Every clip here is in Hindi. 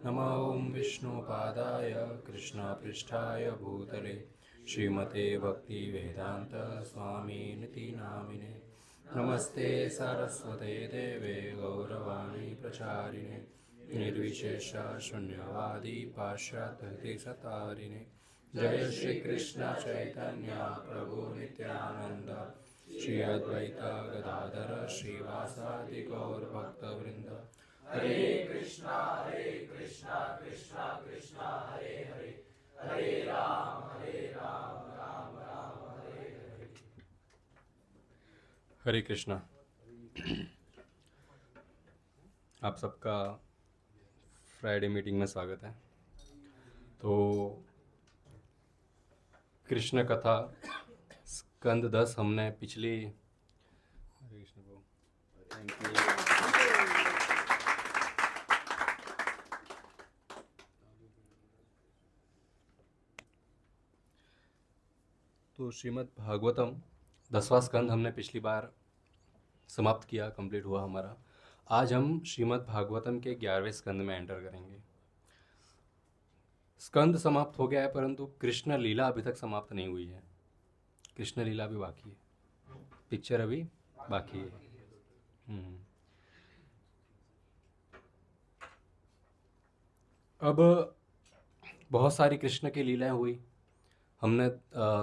नमो ओं विष्णुपादाय कृष्णपृष्ठाय भूतले श्रीमते भक्तिवेदान्त स्वामिनिति नामिने। नमस्ते सरस्वते देवे गौरवाणी प्रचारिणे निर्विशेष शून्यवादी पाश्चात्यदेशतारिणे। जय श्री कृष्ण चैतन्य प्रभु नित्यानंद श्री अद्वैत गदाधर श्रीवासादि गौर भक्तवृंद। हरे कृष्णा कृष्णा कृष्णा कृष्णा हरे हरे, हरे राम राम राम हरे हरे। हरे कृष्णा। आप सबका फ्राइडे मीटिंग में स्वागत है। तो कृष्ण कथा स्कंद 10 हमने पिछली, हरे कृष्ण को थैंक यू। तो श्रीमद् भागवतम 10वां स्कंद हमने पिछली बार समाप्त किया, कंप्लीट हुआ हमारा। आज हम श्रीमद् भागवतम के 11वें स्कंद में एंटर करेंगे। स्कंद समाप्त हो गया है परंतु कृष्ण लीला अभी तक समाप्त नहीं हुई है। कृष्ण लीला अभी बाकी है, पिक्चर अभी बाकी है। अब बहुत सारी कृष्ण की लीलाएं हुई। हमने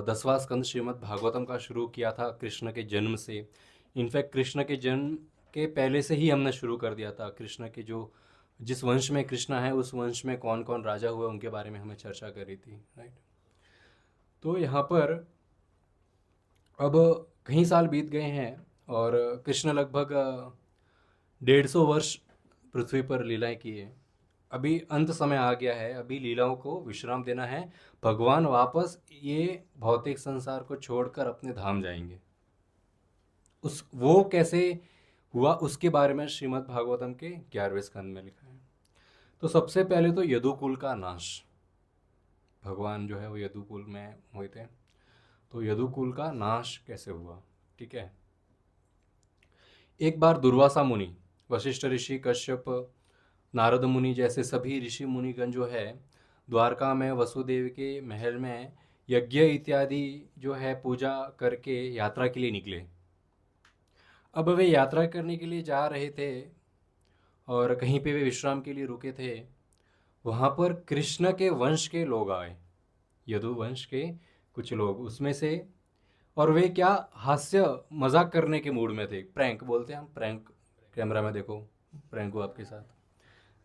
10वां स्कंद श्रीमद् भागवतम का शुरू किया था कृष्ण के जन्म से। इनफैक्ट कृष्ण के जन्म के पहले से ही हमने शुरू कर दिया था। कृष्ण के जो जिस वंश में कृष्ण है उस वंश में कौन कौन राजा हुए उनके बारे में हमें चर्चा करी थी, राइट। तो यहाँ पर अब कई साल बीत गए हैं और कृष्ण लगभग 150 वर्ष पृथ्वी पर लीलाएं किए। अभी अंत समय आ गया है, अभी लीलाओं को विश्राम देना है। भगवान वापस ये भौतिक संसार को छोड़कर अपने धाम जाएंगे। वो कैसे हुआ उसके बारे में श्रीमद् भागवतम के 11वें स्कंद में लिखा है। तो सबसे पहले तो यदुकुल का नाश, भगवान जो है वो यदुकुल में हुए थे। तो यदुकुल का नाश कैसे हुआ, ठीक है। एक बार दुर्वासा मुनि, वशिष्ठ ऋषि, कश्यप, नारद मुनि जैसे सभी ऋषि मुनिगण जो है द्वारका में वसुदेव के महल में यज्ञ इत्यादि जो है पूजा करके यात्रा के लिए निकले। अब वे यात्रा करने के लिए जा रहे थे और कहीं पे वे विश्राम के लिए रुके थे। वहाँ पर कृष्ण के वंश के लोग आए, यदु वंश के कुछ लोग उसमें से। और वे क्या हास्य मजाक करने के मूड में थे। प्रैंक बोलते हैं हम, प्रैंक, कैमरा में देखो प्रैंक हो आपके साथ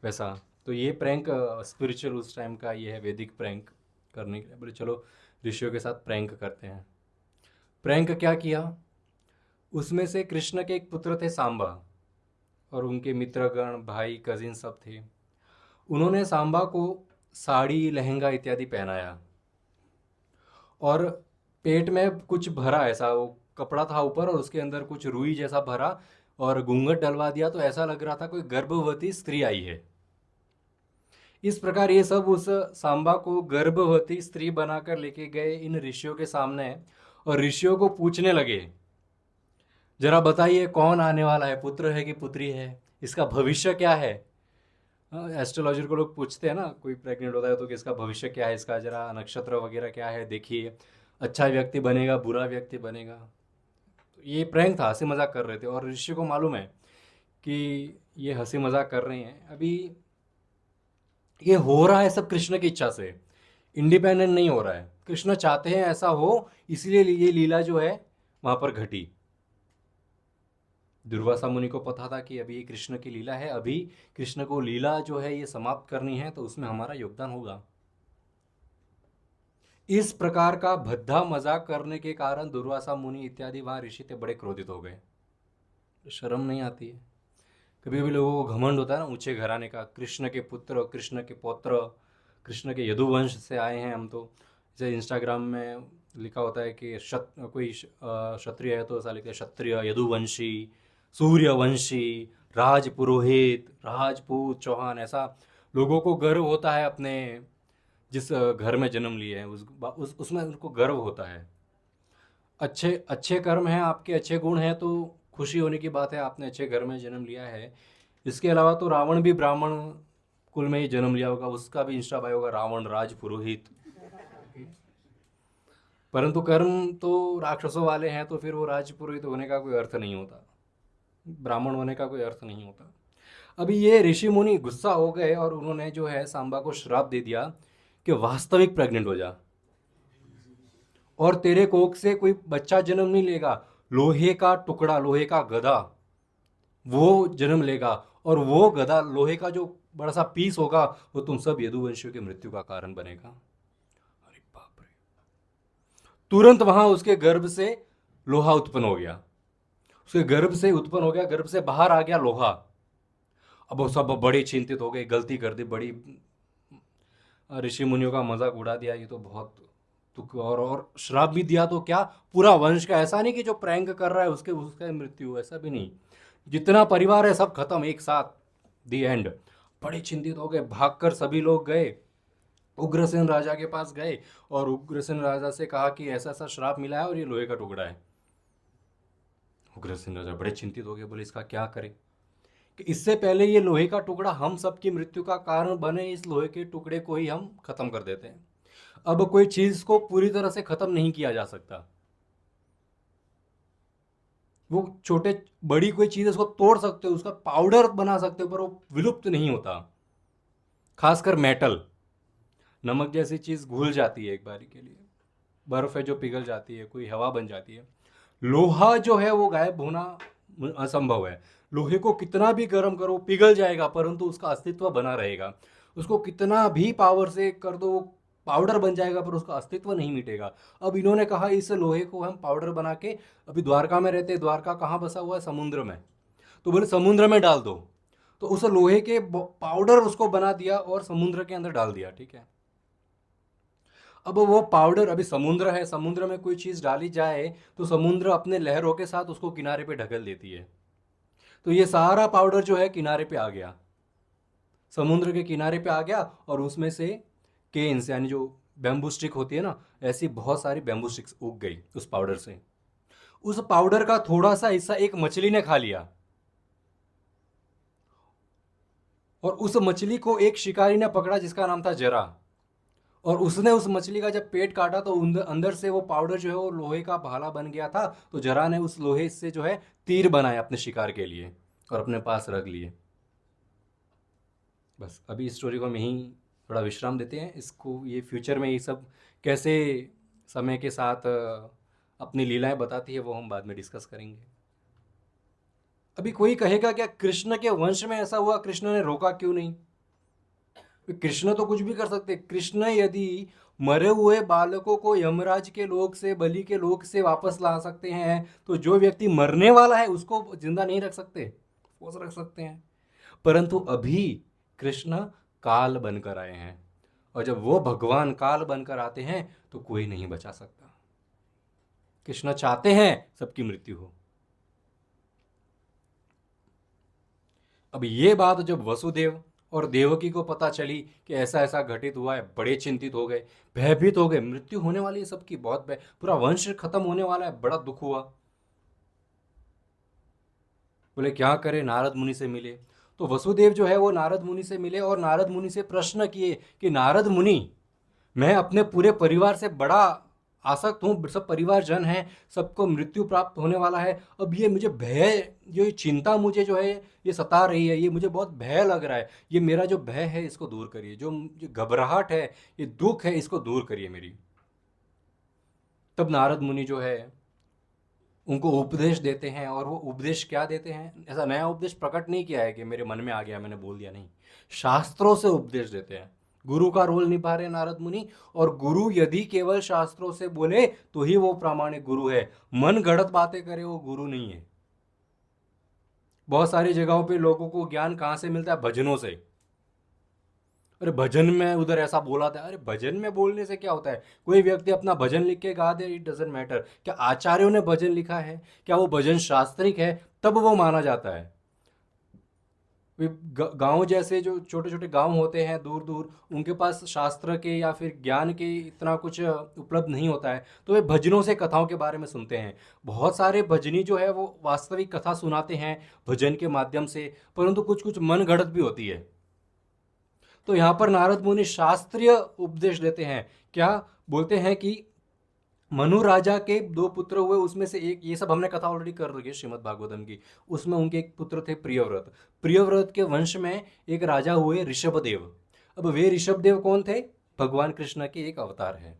वैसा। तो ये प्रैंक स्पिरिचुअल उस टाइम का ये है, वैदिक प्रैंक करने के लिए बोले चलो ऋषियों के साथ प्रैंक करते हैं। प्रैंक क्या किया, उसमें से कृष्ण के एक पुत्र थे सांबा और उनके मित्रगण, भाई, कजिन सब थे। उन्होंने सांबा को साड़ी, लहंगा इत्यादि पहनाया और पेट में कुछ भरा, ऐसा वो कपड़ा था ऊपर और उसके अंदर कुछ रुई जैसा भरा और घूंघट डलवा दिया तो ऐसा लग रहा था कोई गर्भवती स्त्री आई है। इस प्रकार ये सब उस सांबा को गर्भवती स्त्री बनाकर लेके गए इन ऋषियों के सामने और ऋषियों को पूछने लगे, जरा बताइए कौन आने वाला है, पुत्र है कि पुत्री है, इसका भविष्य क्या है। एस्ट्रोलॉजर को लोग पूछते हैं ना, कोई प्रेग्नेंट होता है तो कि इसका भविष्य क्या है, इसका जरा नक्षत्र वगैरह क्या है देखिए, अच्छा व्यक्ति बनेगा बुरा व्यक्ति बनेगा। तो ये प्रैंक था, हंसी मजाक कर रहे थे और ऋषि को मालूम है कि ये हंसी मजाक कर रहे हैं। अभी ये हो रहा है सब कृष्ण की इच्छा से, इंडिपेंडेंट नहीं हो रहा है। कृष्ण चाहते हैं ऐसा हो, इसलिए ये लीला जो है वहां पर घटी। दुर्वासा मुनि को पता था कि अभी ये कृष्ण की लीला है, अभी कृष्ण को लीला जो है ये समाप्त करनी है तो उसमें हमारा योगदान होगा। इस प्रकार का भद्दा मजाक करने के कारण दुर्वासा मुनि इत्यादि वहां ऋषि थे बड़े क्रोधित हो गए। शर्म नहीं आती है? कभी कभी लोगों को घमंड होता है ना ऊंचे घराने का, कृष्ण के पुत्र, कृष्ण के पौत्र, कृष्ण के यदुवंश से आए हैं हम। तो जैसे इंस्टाग्राम में लिखा होता है कि कोई क्षत्रिय है तो ऐसा लिखते हैं क्षत्रिय, यदुवंशी, सूर्यवंशी, राजपुरोहित, राजपूत, चौहान। ऐसा लोगों को गर्व होता है अपने जिस घर में जन्म लिए हैं उसमें उनको गर्व होता है। अच्छे अच्छे कर्म हैं आपके, अच्छे गुण हैं तो खुशी होने की बात है, आपने अच्छे घर में जन्म लिया है। इसके अलावा तो रावण भी ब्राह्मण कुल में ही जन्म लिया होगा, उसका भी इंस्टा बायो होगा रावण राज पुरोहित। परंतु कर्म तो राक्षसों वाले हैं, तो फिर वो राज पुरोहित होने का कोई अर्थ नहीं होता, ब्राह्मण होने का कोई अर्थ नहीं होता। अभी ये ऋषि मुनि गुस्सा हो गए और उन्होंने जो है सांबा को श्राप दे दिया कि वास्तविक प्रेग्नेंट हो जा, और तेरे कोख से कोई बच्चा जन्म नहीं लेगा, लोहे का टुकड़ा, लोहे का गधा वो जन्म लेगा, और वो गधा लोहे का जो बड़ा सा पीस होगा वो तुम सब यदुवंशियों की मृत्यु का कारण बनेगा। अरे बाप रे! तुरंत वहां उसके गर्भ से लोहा उत्पन्न हो गया, उसके गर्भ से उत्पन्न हो गया, गर्भ से बाहर आ गया लोहा। अब वो सब बड़े चिंतित हो गए, गलती कर दी बड़ी, ऋषि मुनियों का मजाक उड़ा दिया, ये तो बहुत दुख, और श्राप भी दिया, तो क्या पूरा वंश का, ऐसा नहीं कि जो प्रैंक कर रहा है उसके उसका मृत्यु, ऐसा भी नहीं, जितना परिवार है सब खत्म एक साथ, दी एंड। बड़े चिंतित हो गए, भागकर सभी लोग गए, उग्रसेन राजा के पास गए और उग्रसेन राजा से कहा कि ऐसा ऐसा श्राप मिला है और ये लोहे का टुकड़ा है। उग्रसेन राजा बड़े चिंतित हो गए, बोले इसका क्या करें, कि इससे पहले ये लोहे का टुकड़ा हम सबकी मृत्यु का कारण बने, इस लोहे के टुकड़े को ही हम खत्म कर देते हैं। अब कोई चीज को पूरी तरह से खत्म नहीं किया जा सकता, वो छोटे बड़ी कोई चीज उसको तोड़ सकते हो, उसका पाउडर बना सकते हो, पर वो विलुप्त नहीं होता। खासकर मेटल, नमक जैसी चीज घुल जाती है एक बारी के लिए, बर्फ है जो पिघल जाती है, कोई हवा बन जाती है। लोहा जो है वो गायब होना असंभव है, लोहे को कितना भी गर्म करो पिघल जाएगा, परंतु उसका अस्तित्व बना रहेगा। उसको कितना भी पावर से कर दो, पाउडर बन जाएगा, पर उसका अस्तित्व नहीं मिटेगा। अब इन्होंने कहा इस लोहे को हम पाउडर बना के, अभी द्वारका में रहते, द्वारका कहाँ बसा हुआ है, समुद्र में, तो बोले समुद्र में डाल दो, तो उस लोहे के पाउडर उसको बना दिया और समुद्र के अंदर डाल दिया, ठीक है। अब वो पाउडर, अभी समुद्र है, समुद्र में कोई चीज डाली जाए तो समुद्र अपने लहरों के साथ उसको किनारे पे ढकेल देती है, तो ये सारा पाउडर जो है किनारे पे आ गया, समुद्र के किनारे पे आ गया, और उसमें से केन्स यानी जो बैम्बू स्टिक होती है ना, ऐसी बहुत सारी बैम्बू स्टिक्स उग गई उस पाउडर से। उस पाउडर का थोड़ा सा हिस्सा एक मछली ने खा लिया, और उस मछली को एक शिकारी ने पकड़ा जिसका नाम था जरा, और उसने उस मछली का जब पेट काटा तो अंदर से वो पाउडर जो है वो लोहे का भाला बन गया था, तो जरा ने उस लोहे से जो है तीर बनाए अपने शिकार के लिए और अपने पास रख लिए। बस अभी इस स्टोरी को हम यहीं थोड़ा विश्राम देते हैं, इसको ये फ्यूचर में ये सब कैसे समय के साथ अपनी लीलाएं बताती है वो हम बाद में डिस्कस करेंगे। अभी कोई कहेगा क्या कृष्ण के वंश में ऐसा हुआ, कृष्ण ने रोका क्यों नहीं? कृष्ण तो कुछ भी कर सकते, कृष्ण यदि मरे हुए बालकों को यमराज के लोक से, बलि के लोक से वापस ला सकते हैं, तो जो व्यक्ति मरने वाला है उसको जिंदा नहीं रख सकते, ठोस रख सकते हैं। परंतु अभी कृष्ण काल बनकर आए हैं, और जब वो भगवान काल बनकर आते हैं तो कोई नहीं बचा सकता। कृष्ण चाहते हैं सबकी मृत्यु हो। अब ये बात जब वसुदेव और देवकी को पता चली कि ऐसा ऐसा घटित हुआ है, बड़े चिंतित हो गए, भयभीत हो गए, मृत्यु होने वाली है सबकी, बहुत पूरा वंश खत्म होने वाला है, बड़ा दुख हुआ। बोले क्या करें, नारद मुनि से मिले, तो वसुदेव जो है वो नारद मुनि से मिले और नारद मुनि से प्रश्न किए कि नारद मुनि, मैं अपने पूरे परिवार से बड़ा आसक्त हूँ, सब परिवार जन है, सबको मृत्यु प्राप्त होने वाला है, अब ये मुझे भय, जो ये चिंता मुझे जो है ये सता रही है, ये मुझे बहुत भय लग रहा है, ये मेरा जो भय है इसको दूर करिए, जो घबराहट है, ये दुख है, इसको दूर करिए मेरी। तब नारद मुनि जो है उनको उपदेश देते हैं, और वो उपदेश क्या देते हैं, ऐसा नया उपदेश प्रकट नहीं किया है कि मेरे मन में आ गया मैंने बोल दिया, नहीं, शास्त्रों से उपदेश देते हैं। गुरु का रोल निभा रहे नारद मुनि, और गुरु यदि केवल शास्त्रों से बोले तो ही वो प्रामाणिक गुरु है, मन गढ़त बातें करे वो गुरु नहीं है। बहुत सारी जगहों पे लोगों को ज्ञान कहाँ से मिलता है, भजनों से। अरे भजन में उधर ऐसा बोला था, अरे भजन में बोलने से क्या होता है, कोई व्यक्ति अपना भजन लिख के गा दे, इट डजेंट मैटर। क्या आचार्यों ने भजन लिखा है, क्या वो भजन शास्त्रिक है, तब वो माना जाता है। गांव जैसे जो छोटे छोटे गांव होते हैं दूर दूर, उनके पास शास्त्र के या फिर ज्ञान के इतना कुछ उपलब्ध नहीं होता है, तो वे भजनों से कथाओं के बारे में सुनते हैं। बहुत सारे भजनी जो है वो वास्तविक कथा सुनाते हैं भजन के माध्यम से, परंतु कुछ कुछ मन गढ़ंत भी होती है। तो यहाँ पर नारद मुनि शास्त्रीय उपदेश देते हैं। क्या बोलते हैं कि मनु राजा के 2 पुत्र हुए, उसमें से एक, ये सब हमने कथा ऑलरेडी कर रही है श्रीमद् भागवतम की, उसमें उनके एक पुत्र थे प्रियव्रत। प्रियव्रत के वंश में एक राजा हुए ऋषभदेव। अब वे ऋषभदेव कौन थे? भगवान कृष्ण के एक अवतार है,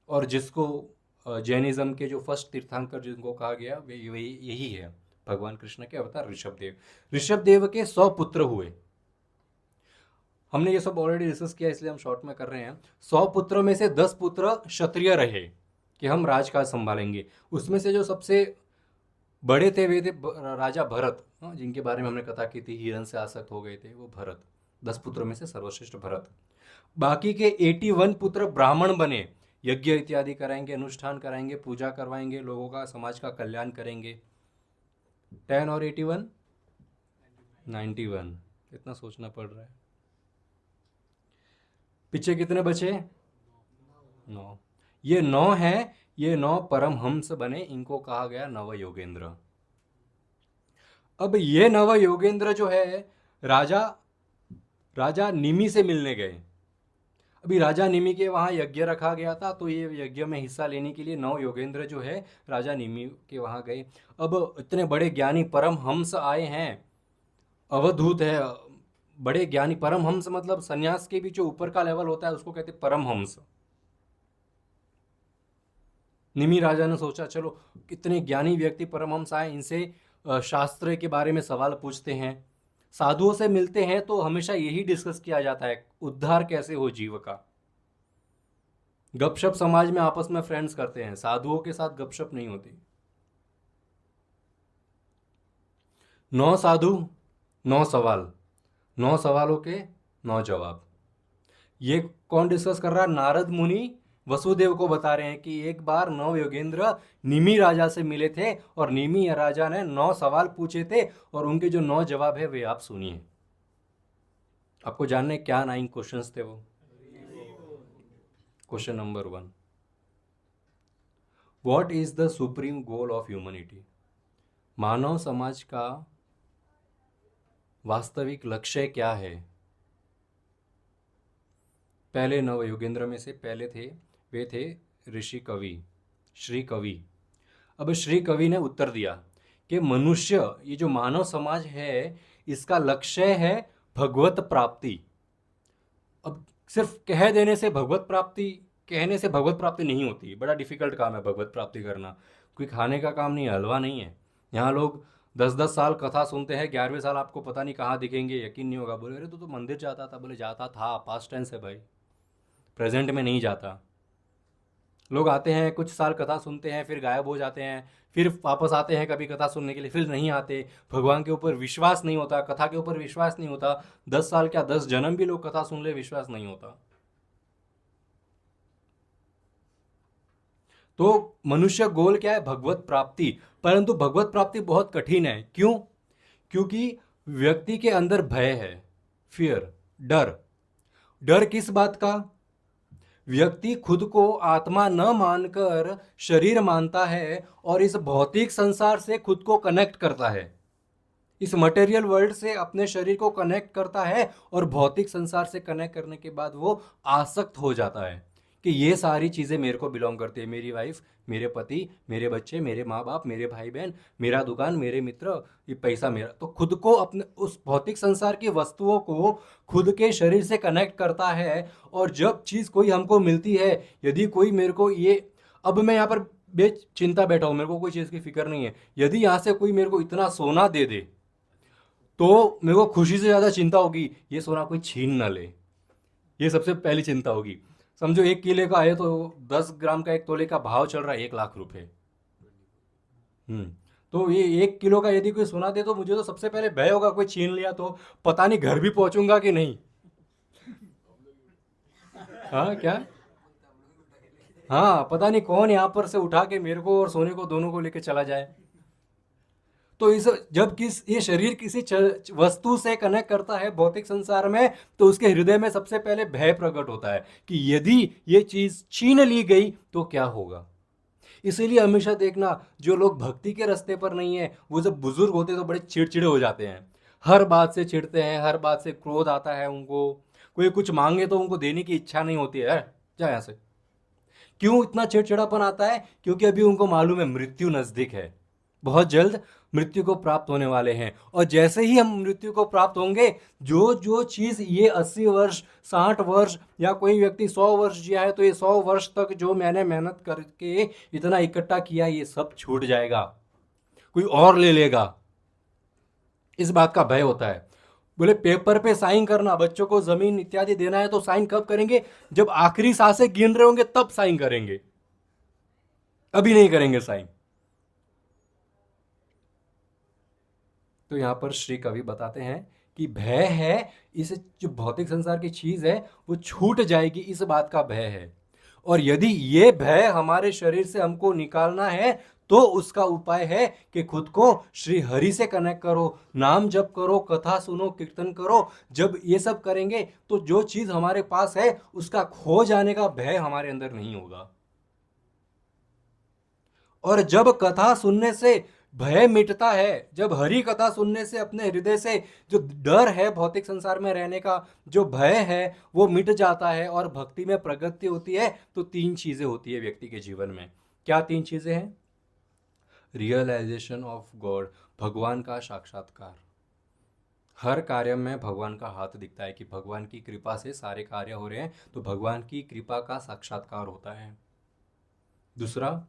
और जिसको जैनिज्म के जो फर्स्ट तीर्थंकर जिनको कहा गया वे यही है, भगवान कृष्ण के अवतार ऋषभदेव। ऋषभदेव के 100 पुत्र हुए। हमने ये सब ऑलरेडी डिस्कस किया, इसलिए हम शॉर्ट में कर रहे हैं। 100 पुत्रों में से 10 पुत्र क्षत्रिय रहे कि हम राजकाज संभालेंगे। उसमें से जो सबसे बड़े थे वे थे राजा भरत, जिनके बारे में हमने कथा की थी, हिरण से आसक्त हो गए थे, वो भरत। 10 पुत्रों में से सर्वश्रेष्ठ भरत। बाकी के 81 पुत्र ब्राह्मण बने, यज्ञ इत्यादि कराएंगे, अनुष्ठान कराएंगे, पूजा करवाएंगे, लोगों का, समाज का कल्याण करेंगे। 10 और 81 91, इतना सोचना पड़ रहा है। पीछे कितने बचे? 9। ये 9 है, ये 9 परमहंस बने, इनको कहा गया नव योगेंद्र। अब ये नव योगेंद्र जो है राजा निमि से मिलने गए। अभी राजा निमि के वहाँ यज्ञ रखा गया था, तो ये यज्ञ में हिस्सा लेने के लिए 9 योगेंद्र जो है राजा निमि के वहाँ गए। अब इतने बड़े ज्ञानी परमहंस आए हैं, अवधूत है, बड़े ज्ञानी। परमहंस मतलब सन्यास के भी जो ऊपर का लेवल होता है उसको कहते हैं परमहंस। निमि राजा ने सोचा चलो कितने ज्ञानी व्यक्ति परमहंस आए, इनसे शास्त्र के बारे में सवाल पूछते हैं। साधुओं से मिलते हैं तो हमेशा यही डिस्कस किया जाता है, उद्धार कैसे हो जीव का। गपशप समाज में आपस में फ्रेंड्स करते हैं, साधुओं के साथ गपशप नहीं होती। 9 साधु 9 सवाल, 9 सवालों के 9 जवाब। ये कौन डिस्कस कर रहा है? नारद मुनि वसुदेव को बता रहे हैं कि एक बार 9 योगेंद्र निमि राजा से मिले थे, और निमि राजा ने 9 सवाल पूछे थे, और उनके जो 9 जवाब है वे आप सुनिए। आपको जानने क्या 9 क्वेश्चंस थे वो? Question number 1, what is the supreme goal of humanity? मानव समाज का वास्तविक लक्ष्य क्या है? पहले 9 योगेंद्र में से पहले थे, वे थे ऋषि कवि, श्री कवि। अब श्री कवि ने उत्तर दिया कि मनुष्य, ये जो मानव समाज है, इसका लक्ष्य है भगवत प्राप्ति। अब सिर्फ कह देने से भगवत प्राप्ति, कहने से भगवत प्राप्ति नहीं होती। बड़ा डिफिकल्ट काम है भगवत प्राप्ति करना, कोई खाने का काम नहीं है, हलवा नहीं है। यहाँ लोग 10-10 साल कथा सुनते हैं, 11वें साल आपको पता नहीं कहाँ दिखेंगे, यकीन नहीं होगा। बोले अरे तो मंदिर जाता था, बोले जाता था, पास्ट टेंस है भाई, प्रेजेंट में नहीं जाता। लोग आते हैं, कुछ साल कथा सुनते हैं, फिर गायब हो जाते हैं, फिर वापस आते हैं कभी कथा सुनने के लिए, फिर नहीं आते। भगवान के ऊपर विश्वास नहीं होता, कथा के ऊपर विश्वास नहीं होता। 10 साल क्या 10 जन्म भी लोग कथा सुन ले, विश्वास नहीं होता। तो मनुष्य गोल क्या है? भगवत प्राप्ति। परंतु भगवत प्राप्ति बहुत कठिन है। क्यों? क्योंकि व्यक्ति के अंदर भय है, फियर, डर। डर किस बात का? व्यक्ति खुद को आत्मा न मानकर शरीर मानता है, और इस भौतिक संसार से खुद को कनेक्ट करता है, इस मटेरियल वर्ल्ड से अपने शरीर को कनेक्ट करता है, और भौतिक संसार से कनेक्ट करने के बाद वो आसक्त हो जाता है कि ये सारी चीज़ें मेरे को बिलोंग करती है, मेरी वाइफ, मेरे पति, मेरे बच्चे, मेरे माँ बाप, मेरे भाई बहन, मेरा दुकान, मेरे मित्र, ये पैसा मेरा। तो खुद को, अपने उस भौतिक संसार की वस्तुओं को खुद के शरीर से कनेक्ट करता है। और जब चीज़ कोई हमको मिलती है, यदि कोई मेरे को ये, अब मैं यहाँ पर बेचिंता बैठा हूँ, मेरे को कोई चीज़ की फिक्र नहीं है, यदि यहाँ से कोई मेरे को इतना सोना दे दे तो मेरे को खुशी से ज़्यादा चिंता होगी ये सोना कोई छीन ना ले। ये सबसे पहली चिंता होगी। समझो 1 किले का है तो 10 ग्राम का 1 तोले का भाव चल रहा है 1 लाख रुपए। तो ये 1 किलो का यदि कोई सोना दे तो मुझे तो सबसे पहले भय होगा कोई छीन लिया तो, पता नहीं घर भी पहुंचूंगा कि नहीं। हाँ क्या? हाँ, पता नहीं कौन यहाँ पर से उठा के मेरे को और सोने को दोनों को लेके चला जाए। तो इस जब ये शरीर किसी वस्तु से कनेक्ट करता है भौतिक संसार में, तो उसके हृदय में सबसे पहले भय प्रकट होता है कि यदि ये चीज छीन ली गई तो क्या होगा। इसीलिए हमेशा देखना, जो लोग भक्ति के रास्ते पर नहीं है वो जब बुजुर्ग होते तो बड़े चिड़चिड़े हो जाते हैं। हर बात से चिढ़ते हैं, हर बात से क्रोध आता है उनको, कोई कुछ मांगे तो उनको देने की इच्छा नहीं होती है, जा यहाँ से। क्यों इतना चिड़चिड़ापन आता है? क्योंकि अभी उनको मालूम है मृत्यु नजदीक है, बहुत जल्द मृत्यु को प्राप्त होने वाले हैं। और जैसे ही हम मृत्यु को प्राप्त होंगे, जो जो चीज ये 80 वर्ष, 60 वर्ष, या कोई व्यक्ति 100 वर्ष जिया है, तो ये 100 वर्ष तक जो मैंने मेहनत करके इतना इकट्ठा किया, ये सब छूट जाएगा, कोई और ले लेगा। इस बात का भय होता है। बोले पेपर पे साइन करना, बच्चों को जमीन इत्यादि देना है तो साइन कब करेंगे? जब आखिरी सांसें गिन रहे होंगे तब साइन करेंगे, अभी नहीं करेंगे साइन। तो यहां पर श्री कवि बताते हैं कि भय है, इस जो भौतिक संसार की चीज है वो छूट जाएगी, इस बात का भय है। और यदि ये भय हमारे शरीर से हमको निकालना है, तो उसका उपाय है कि खुद को श्री हरि से कनेक्ट करो, नाम जप करो, कथा सुनो, कीर्तन करो। जब ये सब करेंगे तो जो चीज हमारे पास है उसका खो जाने का भय हमारे अंदर नहीं होगा। और जब कथा सुनने से भय मिटता है, जब हरि कथा सुनने से अपने हृदय से जो डर है भौतिक संसार में रहने का, जो भय है, वो मिट जाता है और भक्ति में प्रगति होती है, तो 3 चीजें होती है व्यक्ति के जीवन में। क्या 3 चीजें हैं? रियलाइजेशन ऑफ गॉड, भगवान का साक्षात्कार। हर कार्य में भगवान का हाथ दिखता है कि भगवान की कृपा से सारे कार्य हो रहे हैं, तो भगवान की कृपा का साक्षात्कार होता है। दूसरा,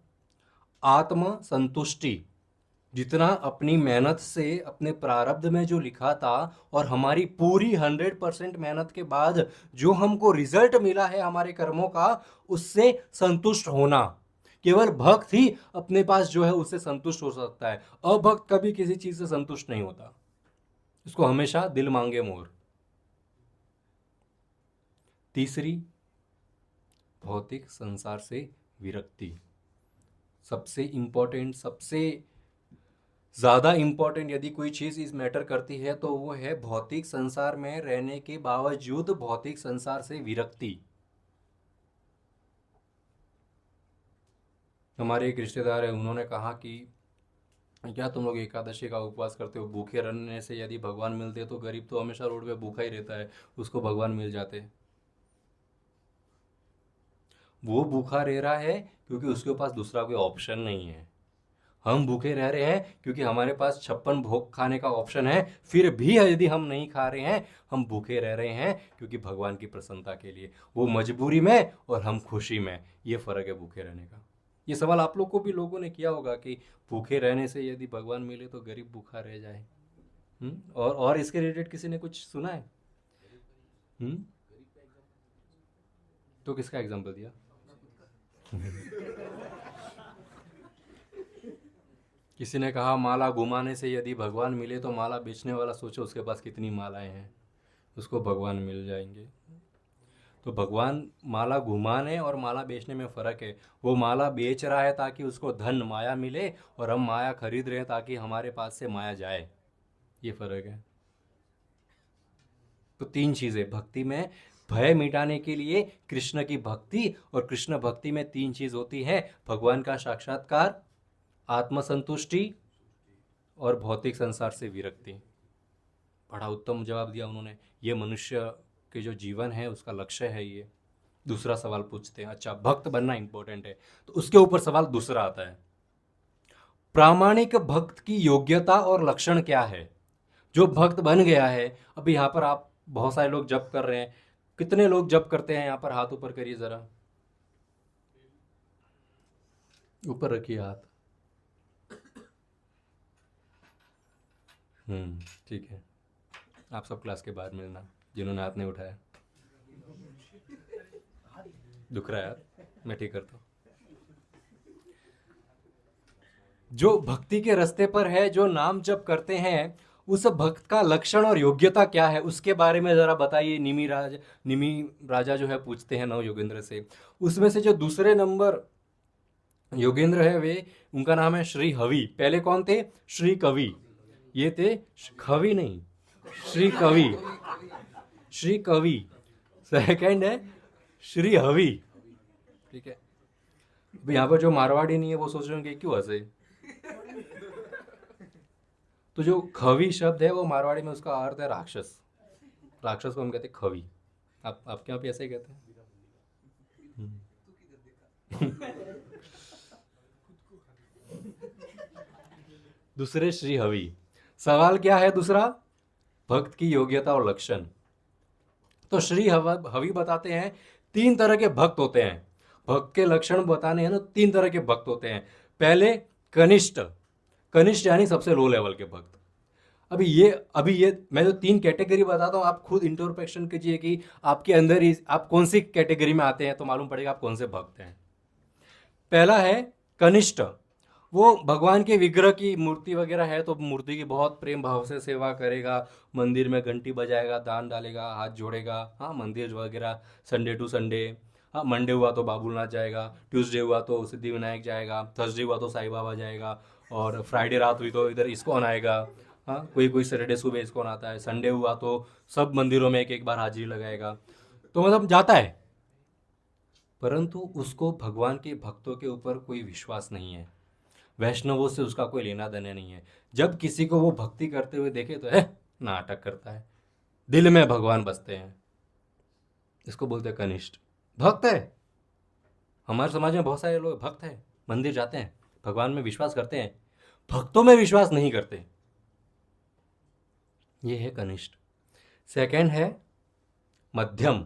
आत्म संतुष्टि। जितना अपनी मेहनत से अपने प्रारब्ध में जो लिखा था और हमारी पूरी 100% मेहनत के बाद जो हमको रिजल्ट मिला है हमारे कर्मों का, उससे संतुष्ट होना। केवल भक्त ही अपने पास जो है उससे संतुष्ट हो सकता है, अभक्त कभी किसी चीज से संतुष्ट नहीं होता, उसको हमेशा दिल मांगे मोर। तीसरी, भौतिक संसार से विरक्ति। सबसे इंपॉर्टेंट, सबसे ज्यादा इंपॉर्टेंट यदि कोई चीज इस मैटर करती है तो वो है भौतिक संसार में रहने के बावजूद भौतिक संसार से विरक्ति। हमारे एक रिश्तेदार है, उन्होंने कहा कि क्या तुम लोग एकादशी का उपवास करते हो, भूखे रहने से यदि भगवान मिलते तो गरीब तो हमेशा रोड पे भूखा ही रहता है, उसको भगवान मिल जाते। वो भूखा रह रहा है क्योंकि उसके पास दूसरा कोई ऑप्शन नहीं है। हम भूखे रह रहे हैं क्योंकि हमारे पास 56 भोग खाने का ऑप्शन है, फिर भी यदि हम नहीं खा रहे हैं, हम भूखे रह रहे हैं क्योंकि भगवान की प्रसन्नता के लिए। वो मजबूरी में और हम खुशी में, ये फर्क है भूखे रहने का। ये सवाल आप लोग को भी लोगों ने किया होगा कि भूखे रहने से यदि भगवान मिले तो गरीब भूखा रह जाए। और इसके रिलेटेड किसी ने कुछ सुना है? हम्म तो किसका एग्जाम्पल दिया? किसी ने कहा माला घुमाने से यदि भगवान मिले तो माला बेचने वाला सोचो उसके पास कितनी मालाएं हैं, उसको भगवान मिल जाएंगे। तो भगवान माला घुमाने और माला बेचने में फ़र्क है। वो माला बेच रहा है ताकि उसको धन माया मिले, और हम माया खरीद रहे हैं ताकि हमारे पास से माया जाए, ये फ़र्क है। तो 3 चीज़ें भक्ति में, भय मिटाने के लिए कृष्ण की भक्ति, और कृष्ण भक्ति में 3 चीज़ होती है, भगवान का साक्षात्कार, आत्मसंतुष्टि, और भौतिक संसार से विरक्ति। बड़ा उत्तम जवाब दिया उन्होंने। ये मनुष्य के जो जीवन है उसका लक्ष्य है ये। दूसरा सवाल पूछते हैं, अच्छा भक्त बनना इंपॉर्टेंट है, तो उसके ऊपर सवाल दूसरा आता है, प्रामाणिक भक्त की योग्यता और लक्षण क्या है? जो भक्त बन गया है, अभी यहाँ पर आप बहुत सारे लोग जप कर रहे हैं, कितने लोग जप करते हैं? यहाँ पर हाथ ऊपर करिए जरा, ऊपर रखिए हाथ। ठीक है, आप सब क्लास के बाद मिलना जिन्होंने हाथ नहीं उठाया। दुख रहा है यार, मैं ठीक करता हूँ। जो भक्ति के रास्ते पर है, जो नाम जप करते हैं, उस भक्त का लक्षण और योग्यता क्या है, उसके बारे में जरा बताइए। निमि राजा जो है पूछते हैं नव योगेंद्र से। उसमें से जो दूसरे नंबर योगेंद्र है, वे, उनका नाम है श्री हवि। पहले कौन थे? श्री कवि। ये थे खवि नहीं, श्री कवि, श्री कवि। सेकंड है श्री हवि, ठीक है। अब यहाँ पर जो मारवाड़ी नहीं है वो सोच रहे होंगे क्यों हंसे। तो जो खवी शब्द है वो मारवाड़ी में उसका अर्थ है राक्षस। राक्षस को हम कहते हैं खवी। आपके यहाँ पे ऐसे ही कहते हैं? दूसरे श्री हवि। सवाल क्या है दूसरा? भक्त की योग्यता और लक्षण। तो श्री हवि बताते हैं 3 तरह के भक्त होते हैं। भक्त के लक्षण बताने हैं ना, 3 तरह के भक्त होते हैं। पहले कनिष्ठ। कनिष्ठ यानी सबसे लो लेवल के भक्त। अभी ये मैं जो 3 कैटेगरी बताता हूँ, आप खुद इंट्रोस्पेक्शन कीजिए कि आपके अंदर ही आप कौन सी कैटेगरी में आते हैं, तो मालूम पड़ेगा आप कौन से भक्त हैं। पहला है कनिष्ठ। वो भगवान के विग्रह की मूर्ति वगैरह है तो मूर्ति की बहुत प्रेम भाव से सेवा करेगा, मंदिर में घंटी बजाएगा, दान डालेगा, हाथ जोड़ेगा। हाँ, मंदिर वगैरह संडे टू संडे। हाँ, मंडे हुआ तो बाबूलनाथ जाएगा, ट्यूसडे हुआ तो सिद्धि विनायक जाएगा, थर्सडे हुआ तो साईं बाबा जाएगा, और फ्राइडे रात हुई तो इधर इस्कॉन आएगा। हाँ, कोई सैटरडे सुबह इस्कॉन आता है, संडे हुआ तो सब मंदिरों में एक एक बार हाजिरी लगाएगा। तो मतलब जाता है, परंतु उसको भगवान के भक्तों के ऊपर कोई विश्वास नहीं है। वैष्णवों से उसका कोई लेना देना नहीं है। जब किसी को वो भक्ति करते हुए देखे तो नाटक करता है, दिल में भगवान बसते हैं। इसको बोलते हैं कनिष्ठ। भक्त है, हमारे समाज में बहुत सारे लोग भक्त हैं, मंदिर जाते हैं, भगवान में विश्वास करते हैं, भक्तों में विश्वास नहीं करते। ये है कनिष्ठ। सेकंड है मध्यम।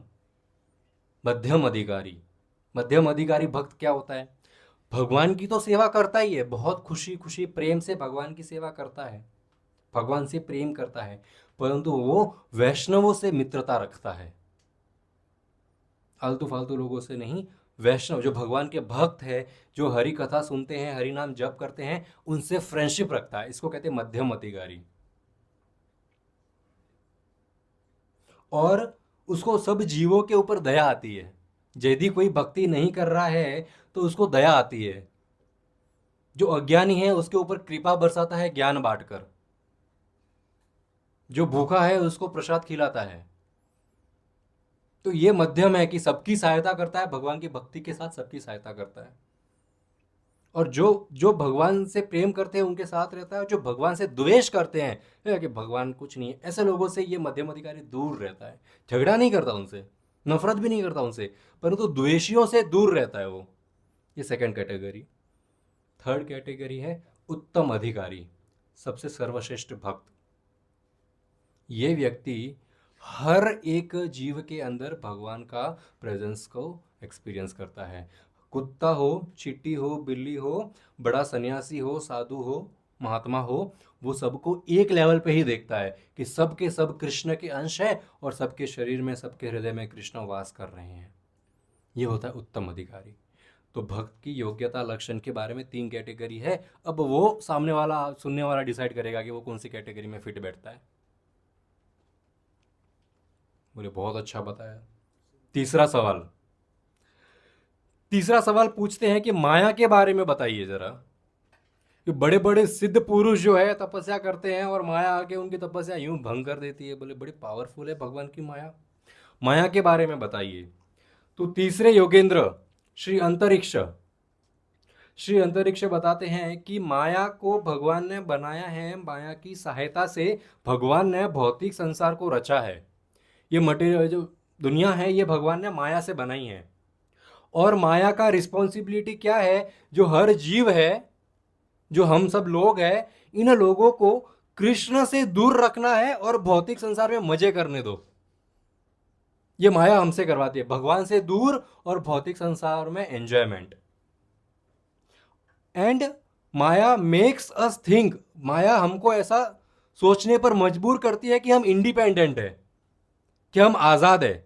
मध्यम अधिकारी। मध्यम अधिकारी भक्त क्या होता है? भगवान की तो सेवा करता ही है, बहुत खुशी खुशी प्रेम से भगवान की सेवा करता है, भगवान से प्रेम करता है, परंतु वो वैष्णवों से मित्रता रखता है। आलतू फालतू लोगों से नहीं, वैष्णव जो भगवान के भक्त है, जो हरि कथा सुनते हैं, हरि नाम जप करते हैं, उनसे फ्रेंडशिप रखता है। इसको कहते हैं मध्यम अधिकारी। और उसको सब जीवों के ऊपर दया आती है। यदि कोई भक्ति नहीं कर रहा है तो उसको दया आती है। जो अज्ञानी है उसके ऊपर कृपा बरसाता है ज्ञान बांटकर। जो भूखा है उसको प्रसाद खिलाता है। तो ये मध्यम है कि सबकी सहायता करता है, भगवान की भक्ति के साथ सबकी सहायता करता है। और जो जो भगवान से प्रेम करते हैं उनके साथ रहता है। जो भगवान से द्वेष करते हैं कि भगवान कुछ नहीं है, ऐसे लोगों से ये मध्यम अधिकारी दूर रहता है। झगड़ा नहीं करता उनसे, नफरत भी नहीं करता उनसे, परंतु द्वेषियों से दूर रहता है वो। ये सेकंड कैटेगरी। थर्ड कैटेगरी है उत्तम अधिकारी, सबसे सर्वश्रेष्ठ भक्त। ये व्यक्ति हर एक जीव के अंदर भगवान का प्रेजेंस को एक्सपीरियंस करता है। कुत्ता हो, चींटी हो, बिल्ली हो, बड़ा सन्यासी हो, साधु हो, महात्मा हो, वो सबको एक लेवल पे ही देखता है कि सब के सब कृष्ण के अंश है और सबके शरीर में, सबके हृदय में कृष्ण वास कर रहे हैं। ये होता है उत्तम अधिकारी। तो भक्त की योग्यता लक्षण के बारे में 3 कैटेगरी है। अब वो सामने वाला, सुनने वाला डिसाइड करेगा कि वो कौन सी कैटेगरी में फिट बैठता है। बोले बहुत अच्छा बताया। तीसरा सवाल पूछते हैं कि माया के बारे में बताइए जरा। कि बड़े बड़े सिद्ध पुरुष जो है तपस्या करते हैं और माया आके उनकी तपस्या यूं भंग कर देती है। बोले बड़ी पावरफुल है भगवान की माया, माया के बारे में बताइए। तो तीसरे योगेंद्र श्री अंतरिक्ष बताते हैं कि माया को भगवान ने बनाया है, माया की सहायता से भगवान ने भौतिक संसार को रचा है। ये मटेरियल जो दुनिया है ये भगवान ने माया से बनाई है। और माया का रिस्पॉन्सिबिलिटी क्या है? जो हर जीव है, जो हम सब लोग हैं, इन लोगों को कृष्ण से दूर रखना है और भौतिक संसार में मजे करने दो। ये माया हमसे करवाती है, भगवान से दूर और भौतिक संसार में enjoyment. And maya makes us think, माया हमको ऐसा सोचने पर मजबूर करती है कि हम इंडिपेंडेंट है, कि हम आजाद है,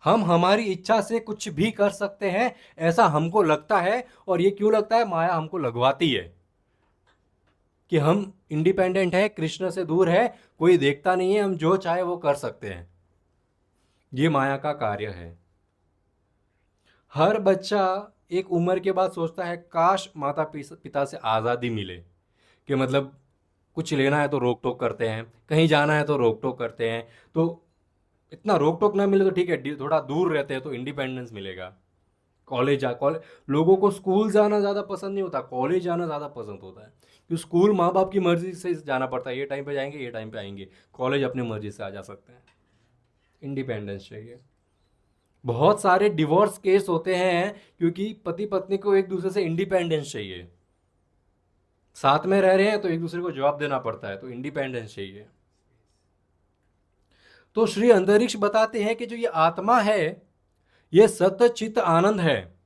हम हमारी इच्छा से कुछ भी कर सकते हैं, ऐसा हमको लगता है। और ये क्यों लगता है? माया हमको लगवाती है कि हम इंडिपेंडेंट है, कृष्ण से दूर है, कोई देखता नहीं है, हम जो चाहे वो कर सकते हैं। ये माया का कार्य है। हर बच्चा एक उम्र के बाद सोचता है काश माता पिता से आज़ादी मिले, कि मतलब कुछ लेना है तो रोक टोक करते हैं, कहीं जाना है तो रोक टोक करते हैं। तो इतना रोक टोक ना मिले तो ठीक है, थोड़ा दूर रहते हैं तो इंडिपेंडेंस मिलेगा। कॉलेज लोगों को स्कूल जाना ज़्यादा पसंद नहीं होता, कॉलेज जाना ज़्यादा पसंद होता है, कि स्कूल माँ बाप की मर्जी से जाना पड़ता है, ये टाइम पे जाएंगे, ये टाइम पे आएंगे। कॉलेज अपनी मर्जी से आ जा सकते हैं। इंडिपेंडेंस चाहिए। बहुत सारे डिवोर्स केस होते हैं क्योंकि पति पत्नी को एक दूसरे से इंडिपेंडेंस चाहिए। साथ में रह रहे हैं तो एक दूसरे को जवाब देना पड़ता है, तो इंडिपेंडेंस चाहिए। तो श्री अंतरिक्ष बताते हैं कि जो ये आत्मा है ये सत्य चित्त आनंद है,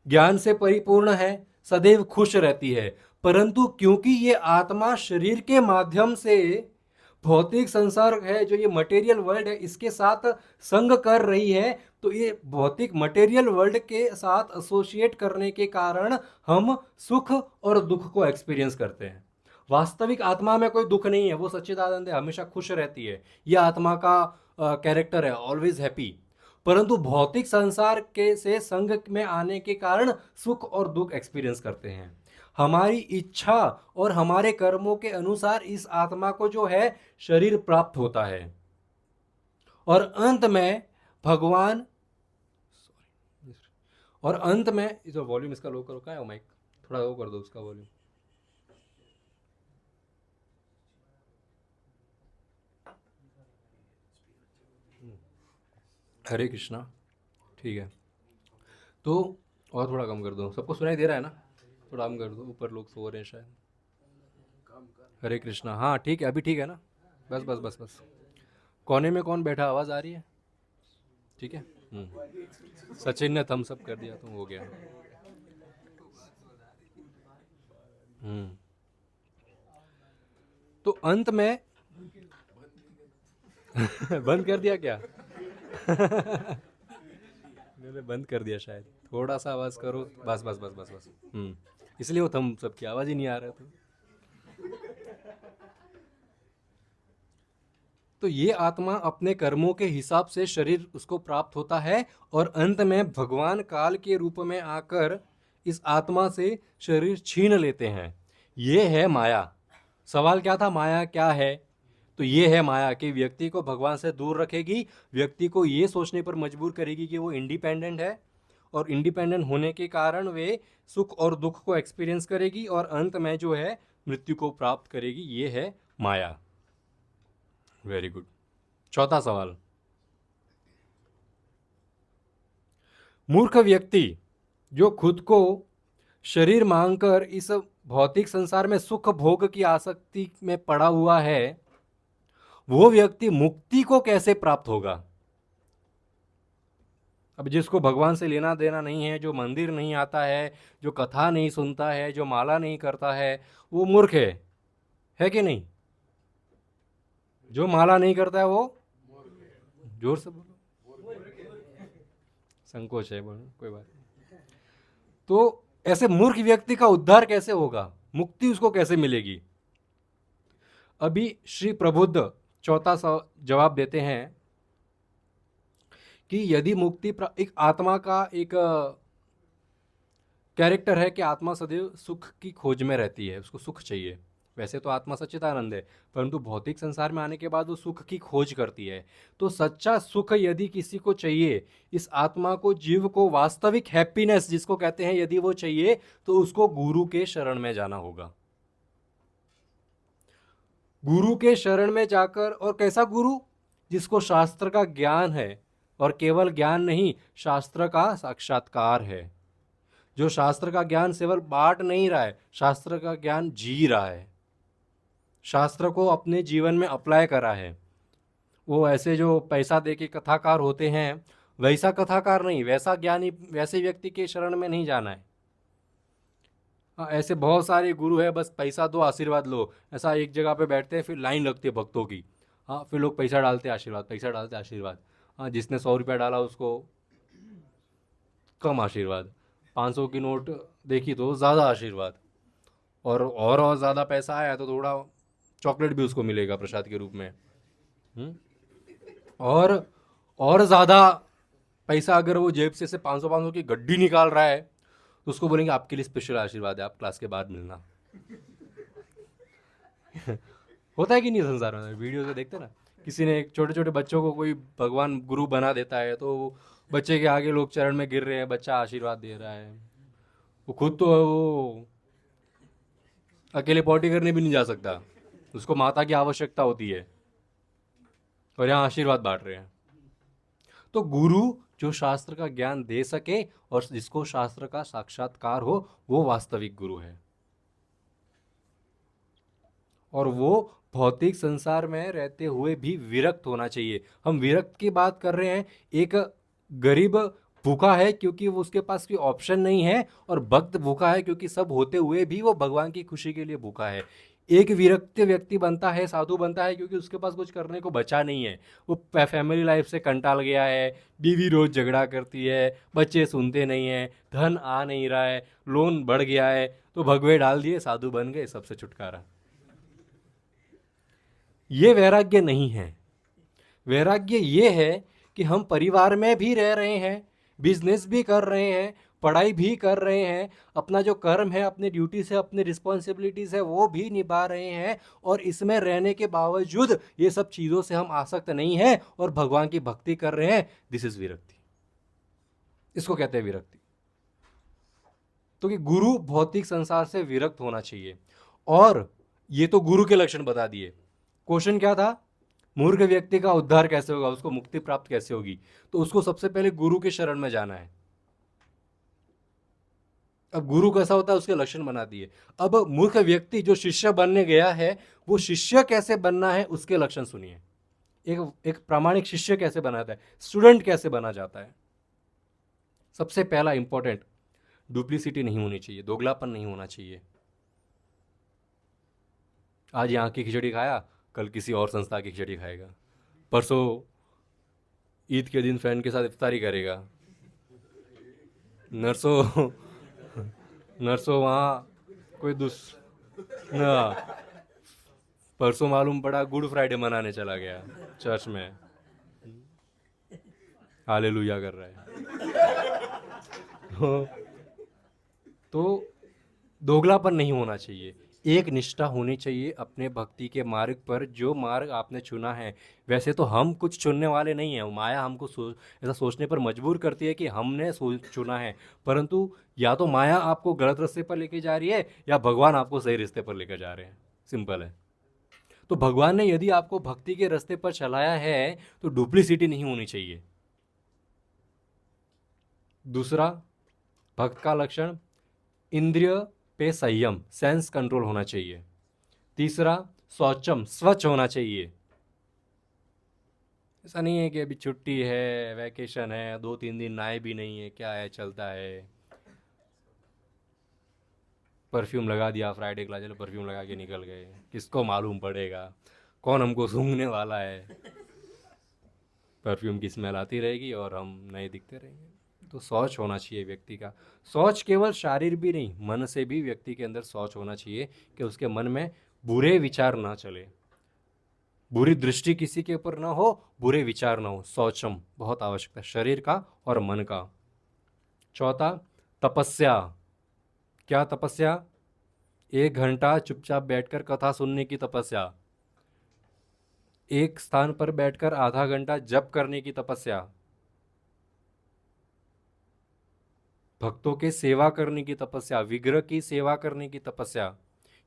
ज्ञान से परिपूर्ण है, सदैव खुश रहती है। परंतु क्योंकि ये आत्मा शरीर के माध्यम से भौतिक संसार है, जो ये मटेरियल वर्ल्ड है, इसके साथ संग कर रही है, तो ये भौतिक मटेरियल वर्ल्ड के साथ एसोसिएट करने के कारण हम सुख और दुख को एक्सपीरियंस करते हैं। वास्तविक आत्मा में कोई दुख नहीं है, वो सच्चिदानंद है, हमेशा खुश रहती है। यह आत्मा का कैरेक्टर है, ऑलवेज हैप्पी। परंतु भौतिक संसार के से संग में आने के कारण सुख और दुख एक्सपीरियंस करते हैं। हमारी इच्छा और हमारे कर्मों के अनुसार इस आत्मा को जो है शरीर प्राप्त होता है, और अंत में भगवान, और अंत में जो वॉल्यूम इसका लो करो, क्या है माइक, थोड़ा लो कर दो उसका वॉल्यूम। हरे कृष्णा। ठीक है, तो और थोड़ा कम कर दो, सबको सुनाई दे रहा है ना? थोड़ा कम कर दो, ऊपर लोग सो रहे हैं शायद। हरे कृष्णा, हाँ ठीक है, अभी ठीक है ना? बस बस बस बस, कोने में कौन बैठा, आवाज़ आ रही है? ठीक है। सचिन ने थम्स अप कर दिया तो हो गया। हम्म तो अंत में बंद कर दिया क्या? मैंने बंद कर दिया शायद, थोड़ा सा आवाज़ करो, बस बस बस बस बस। इसलिए वो थम्स अप की आवाज़ ही नहीं आ रहा था। तो ये आत्मा अपने कर्मों के हिसाब से शरीर उसको प्राप्त होता है, और अंत में भगवान काल के रूप में आकर इस आत्मा से शरीर छीन लेते हैं। ये है माया। सवाल क्या था, माया क्या है? तो ये है माया कि व्यक्ति को भगवान से दूर रखेगी, व्यक्ति को ये सोचने पर मजबूर करेगी कि वो इंडिपेंडेंट है, और इंडिपेंडेंट होने के कारण वे सुख और दुख को एक्सपीरियंस करेगी, और अंत में जो है मृत्यु को प्राप्त करेगी। ये है माया। Very good. चौथा सवाल, मूर्ख व्यक्ति जो खुद को शरीर मांगकर इस भौतिक संसार में सुख भोग की आसक्ति में पड़ा हुआ है, वो व्यक्ति मुक्ति को कैसे प्राप्त होगा? अब जिसको भगवान से लेना देना नहीं है, जो मंदिर नहीं आता है, जो कथा नहीं सुनता है, जो माला नहीं करता है, वो मूर्ख है कि नहीं? जो माला नहीं करता है वो, जोर से बोलो, संकोच है बोलो, कोई बात नहीं। तो ऐसे मूर्ख व्यक्ति का उद्धार कैसे होगा, मुक्ति उसको कैसे मिलेगी? अभी श्री प्रबुद्ध चौथा जवाब देते हैं कि यदि मुक्ति एक आत्मा का एक कैरेक्टर है कि आत्मा सदैव सुख की खोज में रहती है, उसको सुख चाहिए। वैसे तो आत्मा सच्चिदानंद है, परंतु भौतिक संसार में आने के बाद वो सुख की खोज करती है। तो सच्चा सुख यदि किसी को चाहिए, इस आत्मा को, जीव को वास्तविक हैप्पीनेस जिसको कहते हैं, यदि वो चाहिए, तो उसको गुरु के शरण में जाना होगा। गुरु के शरण में जाकर, और कैसा गुरु? जिसको शास्त्र का ज्ञान है, और केवल ज्ञान नहीं, शास्त्र का साक्षात्कार है। जो शास्त्र का ज्ञान केवल बांट नहीं रहा है, शास्त्र का ज्ञान जी रहा है, शास्त्र को अपने जीवन में अप्लाई करा है। वो ऐसे जो पैसा दे के कथाकार होते हैं, वैसा कथाकार नहीं, वैसा ज्ञानी, वैसे व्यक्ति के शरण में नहीं जाना है। ऐसे बहुत सारे गुरु है, बस पैसा दो आशीर्वाद लो, ऐसा एक जगह पे बैठते हैं, फिर लाइन लगती है भक्तों की। हाँ, फिर लोग पैसा डालते आशीर्वाद, पैसा डालते आशीर्वाद। हाँ, जिसने 100 रुपया डाला उसको कम आशीर्वाद, 500 की नोट देखी तो ज़्यादा आशीर्वाद, और ज़्यादा पैसा आया तो थोड़ा चॉकलेट भी उसको मिलेगा प्रसाद के रूप में। और ज़्यादा पैसा अगर वो जेब से 500 की गड्डी निकाल रहा है, तो उसको बोलेंगे आपके लिए स्पेशल आशीर्वाद है, आप क्लास के बाद मिलना। होता है कि नहीं संसार में? वीडियो से देखते ना, किसी ने छोटे छोटे बच्चों को कोई भगवान गुरु बना देता है, तो बच्चे के आगे लोग चरण में गिर रहे हैं, बच्चा आशीर्वाद दे रहा है, वो खुद तो वो अकेले पॉटी करने भी नहीं जा सकता, उसको माता की आवश्यकता होती है, और यहाँ आशीर्वाद बांट रहे हैं। तो गुरु जो शास्त्र का ज्ञान दे सके और जिसको शास्त्र का साक्षात्कार हो, वो वास्तविक गुरु है। और वो भौतिक संसार में रहते हुए भी विरक्त होना चाहिए। हम विरक्त की बात कर रहे हैं, एक गरीब भूखा है क्योंकि वो उसके पास कोई ऑप्शन नहीं है, और भक्त भूखा है क्योंकि सब होते हुए भी वो भगवान की खुशी के लिए भूखा है। एक विरक्त व्यक्ति बनता है, साधु बनता है, क्योंकि उसके पास कुछ करने को बचा नहीं है, वो फैमिली लाइफ से कंटाल गया है, बीवी रोज झगड़ा करती है, बच्चे सुनते नहीं है, धन आ नहीं रहा है, लोन बढ़ गया है, तो भगवे डाल दिए, साधु बन गए, सबसे छुटकारा। ये वैराग्य नहीं है। वैराग्य ये है कि हम परिवार में भी रह रहे हैं, बिजनेस भी कर रहे हैं, पढ़ाई भी कर रहे हैं, अपना जो कर्म है, अपनी ड्यूटी से, अपनी रिस्पॉन्सिबिलिटीज है, वो भी निभा रहे हैं, और इसमें रहने के बावजूद ये सब चीज़ों से हम आसक्त नहीं हैं और भगवान की भक्ति कर रहे हैं। दिस इज विरक्ति, इसको कहते हैं विरक्ति। तो कि गुरु भौतिक संसार से विरक्त होना चाहिए। और ये तो गुरु के लक्षण बता दिए। क्वेश्चन क्या था? मूर्ख व्यक्ति का उद्धार कैसे होगा, उसको मुक्ति प्राप्त कैसे होगी? तो उसको सबसे पहले गुरु के शरण में जाना है। अब गुरु कैसा होता है, उसके लक्षण बना दिए। अब मूर्ख व्यक्ति जो शिष्य बनने गया है, वो शिष्य कैसे बनना है, उसके लक्षण सुनिए। एक प्रामाणिक शिष्य कैसे बनाता है, स्टूडेंट कैसे बना जाता है। सबसे पहला इंपॉर्टेंट, डुप्लीसिटी नहीं होनी चाहिए, दोगलापन नहीं होना चाहिए। आज यहाँ की खिचड़ी खाया, कल किसी और संस्था की खिचड़ी खाएगा, परसों ईद के दिन फ्रेंड के साथ इफ्तारी करेगा, नरसों नरसों वहाँ कोई परसों मालूम पड़ा गुड फ्राइडे मनाने चला गया चर्च में, हालेलुया कर रहा है। तो दोगलापन नहीं होना चाहिए, एक निष्ठा होनी चाहिए अपने भक्ति के मार्ग पर, जो मार्ग आपने चुना है। वैसे तो हम कुछ चुनने वाले नहीं हैं, माया हमको ऐसा सोचने पर मजबूर करती है कि हमने चुना है, परंतु या तो माया आपको गलत रास्ते पर लेके जा रही है, या भगवान आपको सही रास्ते पर लेकर जा रहे हैं। सिंपल है। तो भगवान ने यदि आपको भक्ति के रास्ते पर चलाया है, तो डुप्लीसिटी नहीं होनी चाहिए। दूसरा भक्त का लक्षण, इंद्रिय पे संयम, सेंस कंट्रोल होना चाहिए। तीसरा शौचम, स्वच्छ होना चाहिए। ऐसा नहीं है कि अभी छुट्टी है, वैकेशन है, 2-3 दिन नहाए भी नहीं है, क्या है चलता है, परफ्यूम लगा दिया फ्राइडे के, चलो परफ्यूम लगा के निकल गए, किसको मालूम पड़ेगा, कौन हमको सूंघने वाला है, परफ्यूम की स्मेल आती रहेगी और हम नए दिखते रहेंगे। तो शौच होना चाहिए व्यक्ति का। शौच केवल शारीर भी नहीं, मन से भी व्यक्ति के अंदर शौच होना चाहिए, कि उसके मन में बुरे विचार ना चले, बुरी दृष्टि किसी के ऊपर ना हो, बुरे विचार ना हो। शौचम बहुत आवश्यक है, शरीर का और मन का। चौथा तपस्या। क्या तपस्या? 1 घंटा चुपचाप बैठकर कथा सुनने की तपस्या, एक स्थान पर बैठकर आधा घंटा जप करने की तपस्या, भक्तों के सेवा करने की तपस्या, विग्रह की सेवा करने की तपस्या,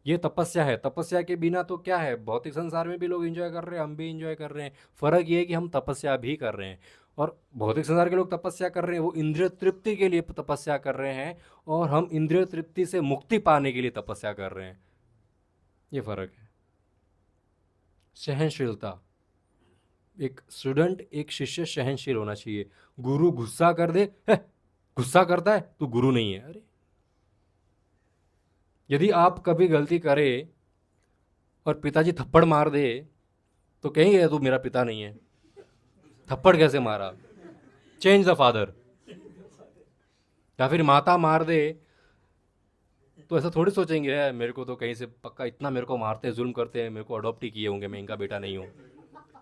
ये तपस्या है। तपस्या के बिना तो क्या है, भौतिक संसार में भी लोग एंजॉय कर रहे हैं, हम भी एंजॉय कर रहे हैं, फर्क ये है कि हम तपस्या भी कर रहे हैं। और भौतिक संसार के लोग तपस्या कर रहे हैं, वो इंद्रिय तृप्ति के लिए तपस्या कर रहे हैं, और हम इंद्रिय तृप्ति से मुक्ति पाने के लिए तपस्या कर रहे हैं। ये फर्क है। सहनशीलता, एक स्टूडेंट, एक शिष्य सहनशील होना चाहिए। गुरु गुस्सा कर दे, गुस्सा करता है तो गुरु नहीं है। अरे यदि आप कभी गलती करें और पिताजी थप्पड़ मार दे, तो कहेंगे तू मेरा पिता नहीं है, थप्पड़ कैसे मारा, चेंज द फादर। या फिर माता मार दे, तो ऐसा थोड़ी सोचेंगे है मेरे को तो कहीं से पक्का इतना मेरे को मारते हैं, जुल्म करते हैं, मेरे को अडॉप्ट ही किए होंगे, मैं इनका बेटा नहीं हूँ।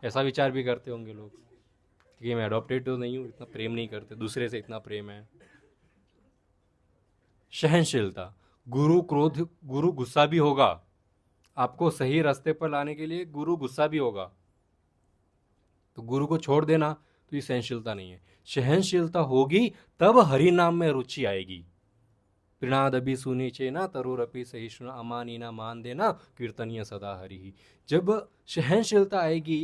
ऐसा विचार भी करते होंगे लोग कि मैं अडॉप्टेड तो नहीं हूँ, इतना प्रेम नहीं करते, दूसरे से इतना प्रेम है। सहनशीलता, गुरु गुस्सा भी होगा, आपको सही रास्ते पर लाने के लिए गुरु गुस्सा भी होगा, तो गुरु को छोड़ देना, तो ये सहनशीलता नहीं है। सहनशीलता होगी तब हरि नाम में रुचि आएगी। प्रीणादपि सुनिचे ना तरुरपि सहिष्णु अमानी ना मान देना कीर्तनीय सदा हरि ही। जब सहनशीलता आएगी,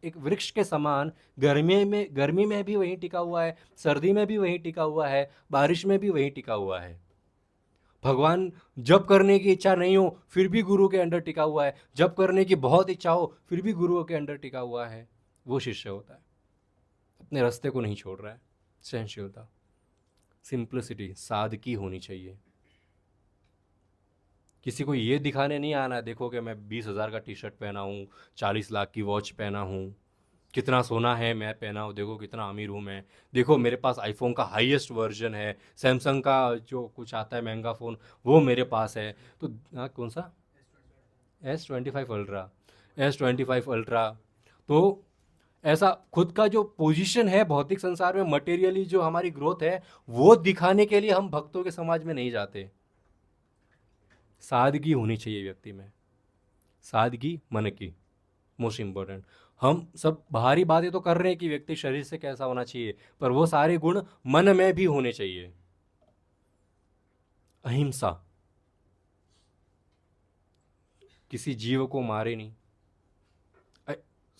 एक वृक्ष के समान, गर्मी में भी वहीं टिका हुआ है, सर्दी में भी वहीं टिका हुआ है, बारिश में भी वहीं टिका हुआ है। भगवान जप करने की इच्छा नहीं हो फिर भी गुरु के अंडर टिका हुआ है, जप करने की बहुत इच्छा हो फिर भी गुरुओं के अंडर टिका हुआ है, वो शिष्य होता है, अपने रास्ते को नहीं छोड़ रहा है। सहनशीलता, सिंप्लिसिटी, सादगी होनी चाहिए। किसी को ये दिखाने नहीं आना, देखो कि मैं 20,000 का टी शर्ट पहना हूँ, 40 लाख की वॉच पहना हूँ, कितना सोना है मैं पहना हूँ, देखो कितना अमीर हूँ मैं, देखो मेरे पास आईफोन का हाईएस्ट वर्जन है, सैमसंग का जो कुछ आता है महंगा फ़ोन वो मेरे पास है। तो हाँ, कौन सा S25 अल्ट्रा, S25 अल्ट्रा। तो ऐसा खुद का जो पोजीशन है भौतिक संसार में, मटेरियली जो हमारी ग्रोथ है, वो दिखाने के लिए हम भक्तों के समाज में नहीं जाते। सादगी होनी चाहिए व्यक्ति में, सादगी मन की, मोस्ट इम्पोर्टेंट। हम सब बाहरी बातें तो कर रहे हैं कि व्यक्ति शरीर से कैसा होना चाहिए, पर वो सारे गुण मन में भी होने चाहिए। अहिंसा, किसी जीव को मारे नहीं।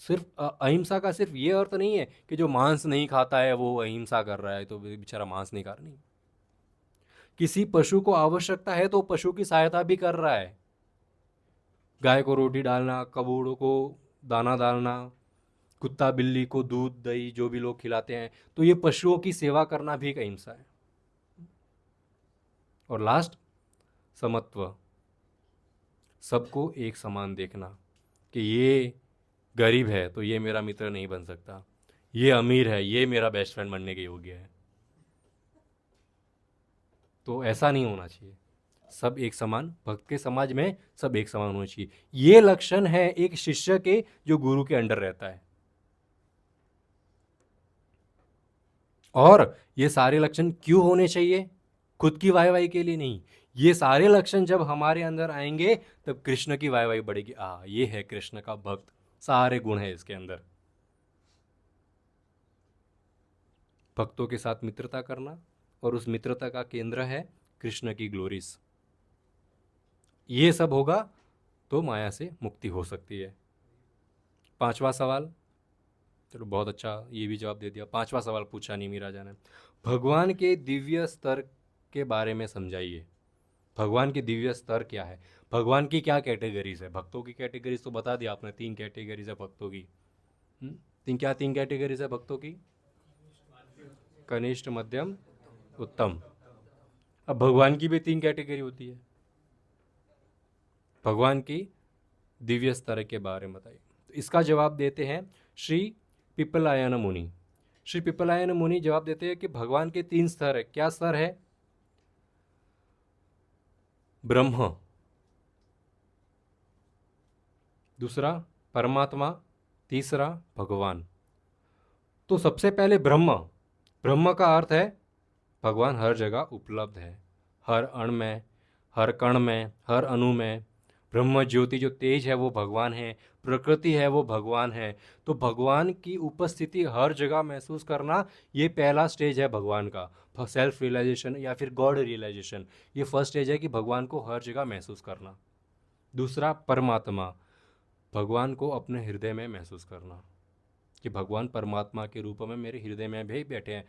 सिर्फ अहिंसा का सिर्फ ये अर्थ नहीं है कि जो मांस नहीं खाता है वो अहिंसा कर रहा है, तो बेचारा मांस नहीं खा रहा, नहीं। किसी पशु को आवश्यकता है तो पशु की सहायता भी कर रहा है। गाय को रोटी डालना, कबूड़ों को दाना डालना, कुत्ता बिल्ली को दूध दही जो भी लोग खिलाते हैं, तो ये पशुओं की सेवा करना भी एक अहिंसा है। और लास्ट, समत्व, सबको एक समान देखना कि ये गरीब है तो ये मेरा मित्र नहीं बन सकता, ये अमीर है ये मेरा बेस्ट फ्रेंड बनने के योग्य है। तो ऐसा नहीं होना चाहिए, सब एक समान, भक्त के समाज में सब एक समान होना चाहिए। ये लक्षण है एक शिष्य के जो गुरु के अंडर रहता है। और ये सारे लक्षण क्यों होने चाहिए? खुद की वाहवाही के लिए नहीं, ये सारे लक्षण जब हमारे अंदर आएंगे तब कृष्ण की वाहवाही बढ़ेगी। ये है कृष्ण का भक्त, सारे गुण है इसके अंदर। भक्तों के साथ मित्रता करना, और उस मित्रता का केंद्र है कृष्ण की ग्लोरीज। ये सब होगा तो माया से मुक्ति हो सकती है। 5वां सवाल, चलो बहुत अच्छा, ये भी जवाब दे दिया। 5वां सवाल पूछा नीमी राजा ने, भगवान के दिव्य स्तर के बारे में समझाइए। भगवान के दिव्य स्तर क्या है, भगवान की क्या कैटेगरीज है? भक्तों की कैटेगरीज तो बता दिया आपने, 3 कैटेगरीज है भक्तों की। तीन कैटेगरीज है भक्तों की? कनिष्ठ, मध्यम, उत्तम। अब भगवान की भी 3 कैटेगरी होती है। भगवान की दिव्य स्तर के बारे में बताइए। तो इसका जवाब देते हैं श्री पिपलायन मुनि। श्री पिपलायन मुनि जवाब देते हैं कि भगवान के 3 स्तर है। क्या स्तर है? ब्रह्म, दूसरा परमात्मा, तीसरा भगवान। तो सबसे पहले ब्रह्म। ब्रह्म का अर्थ है भगवान हर जगह उपलब्ध है, हर अण में, हर कण में, हर अणु में। ब्रह्म ज्योति जो तेज है वो भगवान है, प्रकृति है वो भगवान है। तो भगवान की उपस्थिति हर जगह महसूस करना, ये पहला स्टेज है भगवान का, सेल्फ रियलाइजेशन या फिर गॉड रियलाइजेशन। ये फर्स्ट स्टेज है कि भगवान को हर जगह महसूस करना। दूसरा परमात्मा, भगवान को अपने हृदय में महसूस करना कि भगवान परमात्मा के रूप में मेरे हृदय में भी बैठे हैं।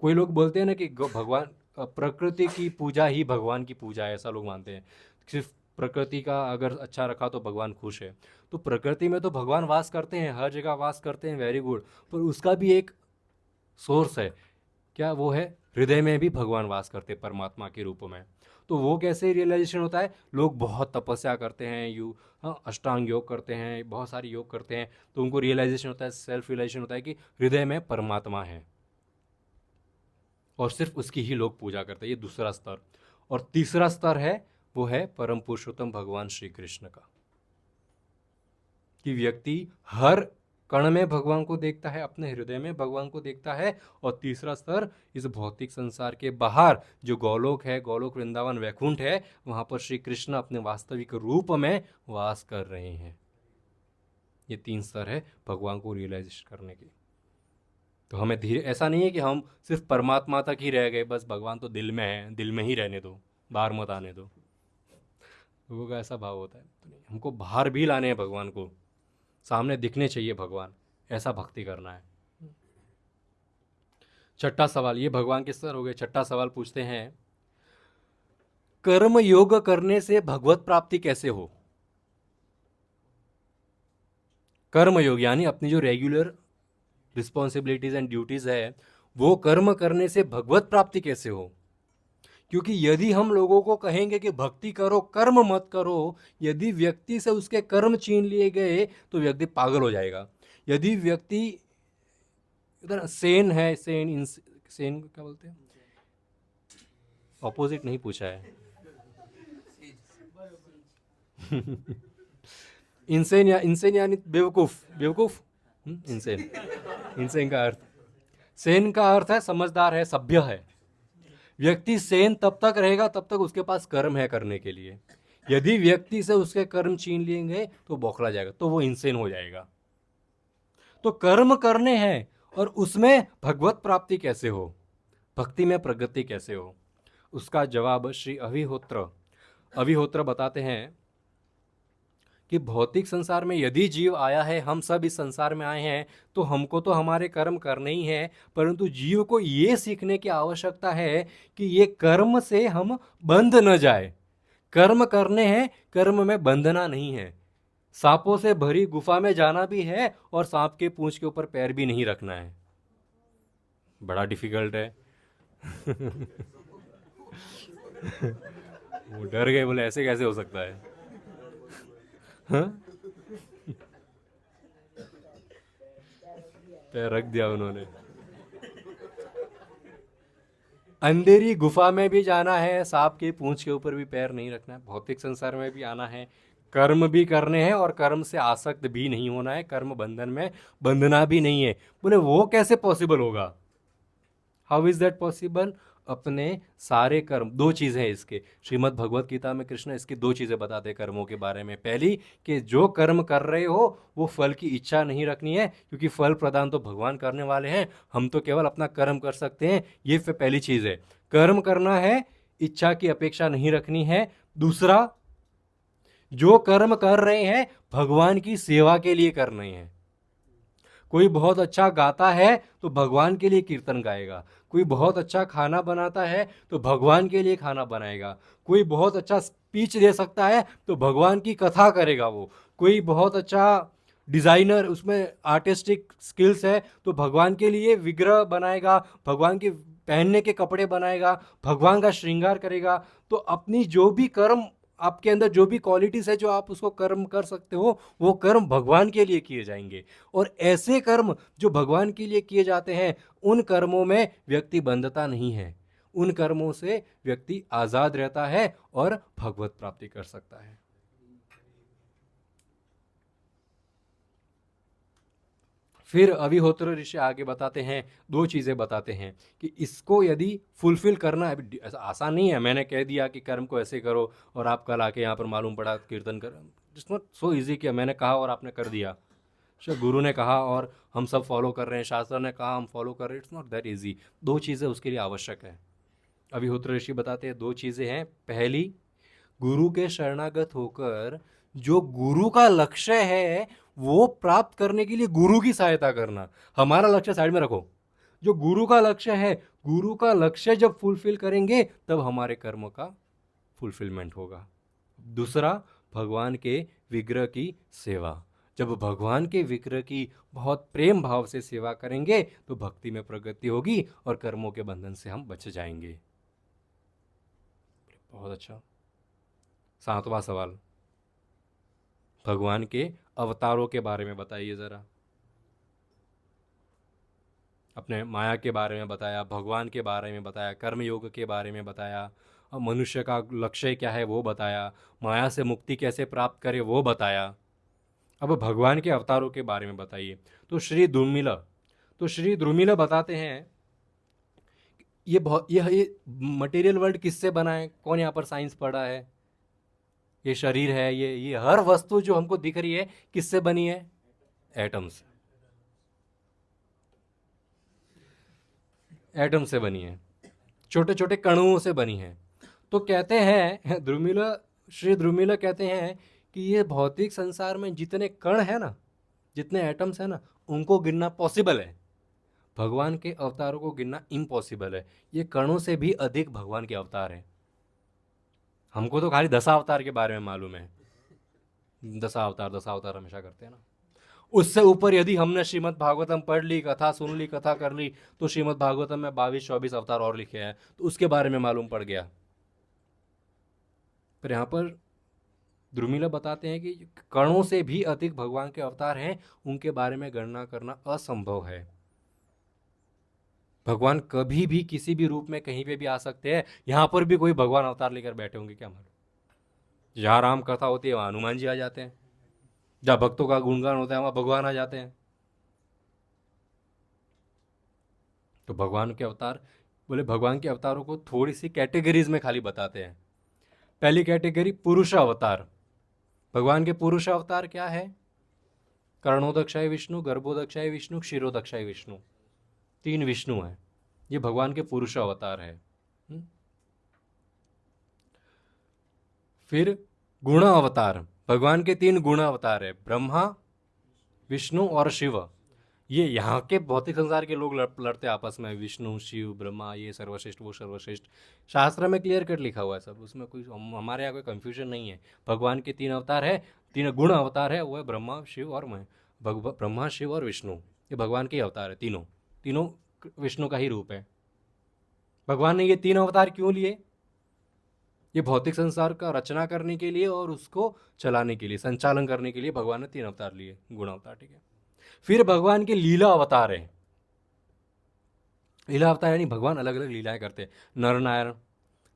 कोई लोग बोलते हैं ना कि भगवान, प्रकृति की पूजा ही भगवान की पूजा है, ऐसा लोग मानते हैं। सिर्फ प्रकृति का अगर अच्छा रखा तो भगवान खुश है। तो प्रकृति में तो भगवान वास करते हैं, हर जगह वास करते हैं, वेरी गुड। पर उसका भी एक सोर्स है, क्या वो है? हृदय में भी भगवान वास करते परमात्मा के रूप में। तो वो कैसे रियलाइजेशन होता है? लोग बहुत तपस्या करते हैं, अष्टांग योग करते हैं, बहुत सारे योग करते हैं, तो उनको रियलाइजेशन होता है, सेल्फ रियलाइजेशन होता है कि हृदय में परमात्मा है, और सिर्फ उसकी ही लोग पूजा करते हैं। ये दूसरा स्तर। और तीसरा स्तर है, वो है परम पुरुषोत्तम भगवान श्री कृष्ण का, कि व्यक्ति हर कण में भगवान को देखता है, अपने हृदय में भगवान को देखता है। और तीसरा स्तर, इस भौतिक संसार के बाहर जो गोलोक है, गोलोक वृंदावन वैकुंठ है, वहां पर श्री कृष्ण अपने वास्तविक रूप में वास कर रहे हैं। ये 3 स्तर है भगवान को रियलाइज करने के। तो हमें धीरे, ऐसा नहीं है कि हम सिर्फ परमात्मा तक ही रह गए, बस भगवान तो दिल में है, दिल में ही रहने दो, बाहर मत आने दो। लोगों का ऐसा भाव होता है। तो नहीं, हमको बाहर भी लाने हैं भगवान को, सामने दिखने चाहिए भगवान, ऐसा भक्ति करना है। छठा सवाल, ये भगवान के स्तर हो गए। छठा सवाल पूछते हैं, कर्म योग करने से भगवत प्राप्ति कैसे हो? कर्म योग यानी अपनी जो रेगुलर रिस्पॉन्सिबिलिटीज एंड ड्यूटीज है, वो कर्म करने से भगवत प्राप्ति कैसे हो? क्योंकि यदि हम लोगों को कहेंगे कि भक्ति करो, कर्म मत करो, यदि व्यक्ति से उसके कर्म छीन लिए गए तो व्यक्ति पागल हो जाएगा। यदि व्यक्ति इधर सेन है, सेन क्या बोलते हैं, ऑपोजिट नहीं पूछा है। इंसेन यानी बेवकूफ, बेवकूफ। इंसेन, इंसेन का अर्थ, सेन का अर्थ है समझदार है, सभ्य है। व्यक्ति सेन तब तक रहेगा तब तक उसके पास कर्म है करने के लिए। यदि व्यक्ति से उसके कर्म छीन लिए गए तो बौखला जाएगा, तो वो इंसेन हो जाएगा। तो कर्म करने हैं और उसमें भगवत प्राप्ति कैसे हो, भक्ति में प्रगति कैसे हो? उसका जवाब श्री अविहोत्र बताते हैं कि भौतिक संसार में यदि जीव आया है, हम सब इस संसार में आए हैं, तो हमको तो हमारे कर्म करने ही हैं, परंतु जीव को ये सीखने की आवश्यकता है कि ये कर्म से हम बंध न जाए। कर्म करने हैं, कर्म में बंधना नहीं है। सांपों से भरी गुफा में जाना भी है और सांप के पूंछ के ऊपर पैर भी नहीं रखना है। बड़ा डिफिकल्ट है। वो डर गए, बोले ऐसे कैसे हो सकता है? हाँ? पैर रख दिया उन्होंने। अंधेरी गुफा में भी जाना है, सांप के पूंछ के ऊपर भी पैर नहीं रखना है। भौतिक संसार में भी आना है, कर्म भी करने हैं और कर्म से आसक्त भी नहीं होना है, कर्म बंधन में बंधना भी नहीं है। बोले वो कैसे पॉसिबल होगा? How is that possible? अपने सारे कर्म, दो चीजें हैं इसके, श्रीमद् भगवत गीता में कृष्ण इसकी दो चीजें बताते हैं कर्मों के बारे में। पहली कि जो कर्म कर रहे हो वो फल की इच्छा नहीं रखनी है, क्योंकि फल प्रदान तो भगवान करने वाले हैं, हम तो केवल अपना कर्म कर सकते हैं। ये पहली चीज है, कर्म करना है, इच्छा की अपेक्षा नहीं रखनी है। दूसरा, जो कर्म कर रहे हैं भगवान की सेवा के लिए कर रहे हैं। कोई बहुत अच्छा गाता है तो भगवान के लिए कीर्तन गाएगा, कोई बहुत अच्छा खाना बनाता है तो भगवान के लिए खाना बनाएगा, कोई बहुत अच्छा स्पीच दे सकता है तो भगवान की कथा करेगा, वो कोई बहुत अच्छा डिजाइनर, उसमें आर्टिस्टिक स्किल्स है तो भगवान के लिए विग्रह बनाएगा, भगवान के पहनने के कपड़े बनाएगा, भगवान का श्रृंगार करेगा। तो अपनी जो भी कर्म, आपके अंदर जो भी क्वालिटीज है जो आप उसको कर्म कर सकते हो, वो कर्म भगवान के लिए किए जाएंगे। और ऐसे कर्म जो भगवान के लिए किए जाते हैं, उन कर्मों में व्यक्ति बंधता नहीं है, उन कर्मों से व्यक्ति आजाद रहता है और भगवत प्राप्ति कर सकता है। फिर अविहोत्र ऋषि आगे बताते हैं, दो चीजें बताते हैं कि इसको यदि फुलफिल करना है, ऐसा आसान नहीं है मैंने कह दिया कि कर्म को ऐसे करो और आप कल आके यहाँ पर मालूम पड़ा कीर्तन कर, इट्स नॉट सो इजी कि मैंने कहा और आपने कर दिया। गुरु ने कहा और हम सब फॉलो कर रहे हैं, शास्त्र ने कहा हम फॉलो कर रहे हैं, इट्स नॉट दैट इजी। दो चीज़ें उसके लिए आवश्यक है। अभिहोत्र ऋषि बताते हैं दो चीज़ें हैं। पहली, गुरु के शरणागत होकर जो गुरु का लक्ष्य है वो प्राप्त करने के लिए गुरु की सहायता करना। हमारा लक्ष्य साइड में रखो, जो गुरु का लक्ष्य है, गुरु का लक्ष्य जब फुलफिल करेंगे तब हमारे कर्म का फुलफिलमेंट होगा। दूसरा, भगवान के विग्रह की सेवा। जब भगवान के विग्रह की बहुत प्रेम भाव से सेवा करेंगे तो भक्ति में प्रगति होगी और कर्मों के बंधन से हम बच जाएंगे। बहुत अच्छा। सातवां सवाल, भगवान के अवतारों के बारे में बताइए जरा। अपने माया के बारे में बताया, भगवान के बारे में बताया, कर्मयोग के बारे में बताया, और मनुष्य का लक्ष्य क्या है वो बताया, माया से मुक्ति कैसे प्राप्त करे वो बताया। अब भगवान के अवतारों के बारे में बताइए। तो श्री द्रुमिल बताते हैं, ये मटेरियल वर्ल्ड किससे बना है? कौन यहाँ पर साइंस पढ़ा है? ये शरीर है, ये हर वस्तु जो हमको दिख रही है किससे बनी है? एटम से। एटम से बनी है, छोटे छोटे कणुओं से बनी है। तो कहते हैं ध्रुमिला, श्री ध्रुमिला कहते हैं कि ये भौतिक संसार में जितने कण है ना, जितने एटम्स है ना, उनको गिनना पॉसिबल है, भगवान के अवतारों को गिनना इम्पॉसिबल है। ये कणों से भी अधिक भगवान के अवतार हैं। हमको तो खाली दशावतार के बारे में मालूम है, दशावतार हमेशा करते हैं ना। उससे ऊपर यदि हमने श्रीमद् भागवतम पढ़ ली, कथा सुन ली, कथा कर ली, तो श्रीमद् भागवतम में 22-24 अवतार और लिखे हैं, तो उसके बारे में मालूम पड़ गया। पर यहाँ पर द्रुमिला बताते हैं कि कणों से भी अधिक भगवान के अवतार हैं, उनके बारे में गणना करना असंभव है। भगवान कभी भी किसी भी रूप में कहीं पे भी आ सकते हैं। यहाँ पर भी कोई भगवान अवतार लेकर बैठे होंगे क्या मालूम। जहाँ राम कथा होती है वहाँ हनुमान जी आ जाते हैं, जहाँ भक्तों का गुणगान होता है वहाँ भगवान आ जाते हैं। तो भगवान के अवतार, बोले भगवान के अवतारों को थोड़ी सी कैटेगरीज में खाली बताते हैं। पहली कैटेगरी पुरुष अवतार। भगवान के पुरुष अवतार क्या है? कर्णोदक्षाय विष्णु, गर्भोदक्षाय विष्णु, क्षीरोदक्षाय विष्णु, 3 विष्णु हैं। ये भगवान के पुरुष अवतार है। फिर गुण अवतार, भगवान के 3 गुण अवतार है, ब्रह्मा, विष्णु और शिव। ये यहाँ के भौतिक संसार के लोग लड़ते आपस में, विष्णु, शिव, ब्रह्मा, ये सर्वश्रेष्ठ, वो सर्वश्रेष्ठ। शास्त्र में क्लियर कट लिखा हुआ है सब, उसमें कोई हमारे यहाँ कोई कंफ्यूजन नहीं है। भगवान के 3 अवतार है, 3 गुण अवतार है, वो है ब्रह्मा, शिव और मैं। ब्रह्मा, शिव और विष्णु, ये भगवान के अवतार है। तीनों विष्णु का ही रूप है। भगवान ने ये 3 अवतार क्यों लिए? ये भौतिक संसार का रचना करने के लिए और उसको चलाने के लिए, संचालन करने के लिए भगवान ने 3 अवतार लिए, गुण अवतार, ठीक है। फिर भगवान के लीला अवतार है। लीला अवतार यानी भगवान अलग अलग लीलाएं करते हैं। नरनारायण,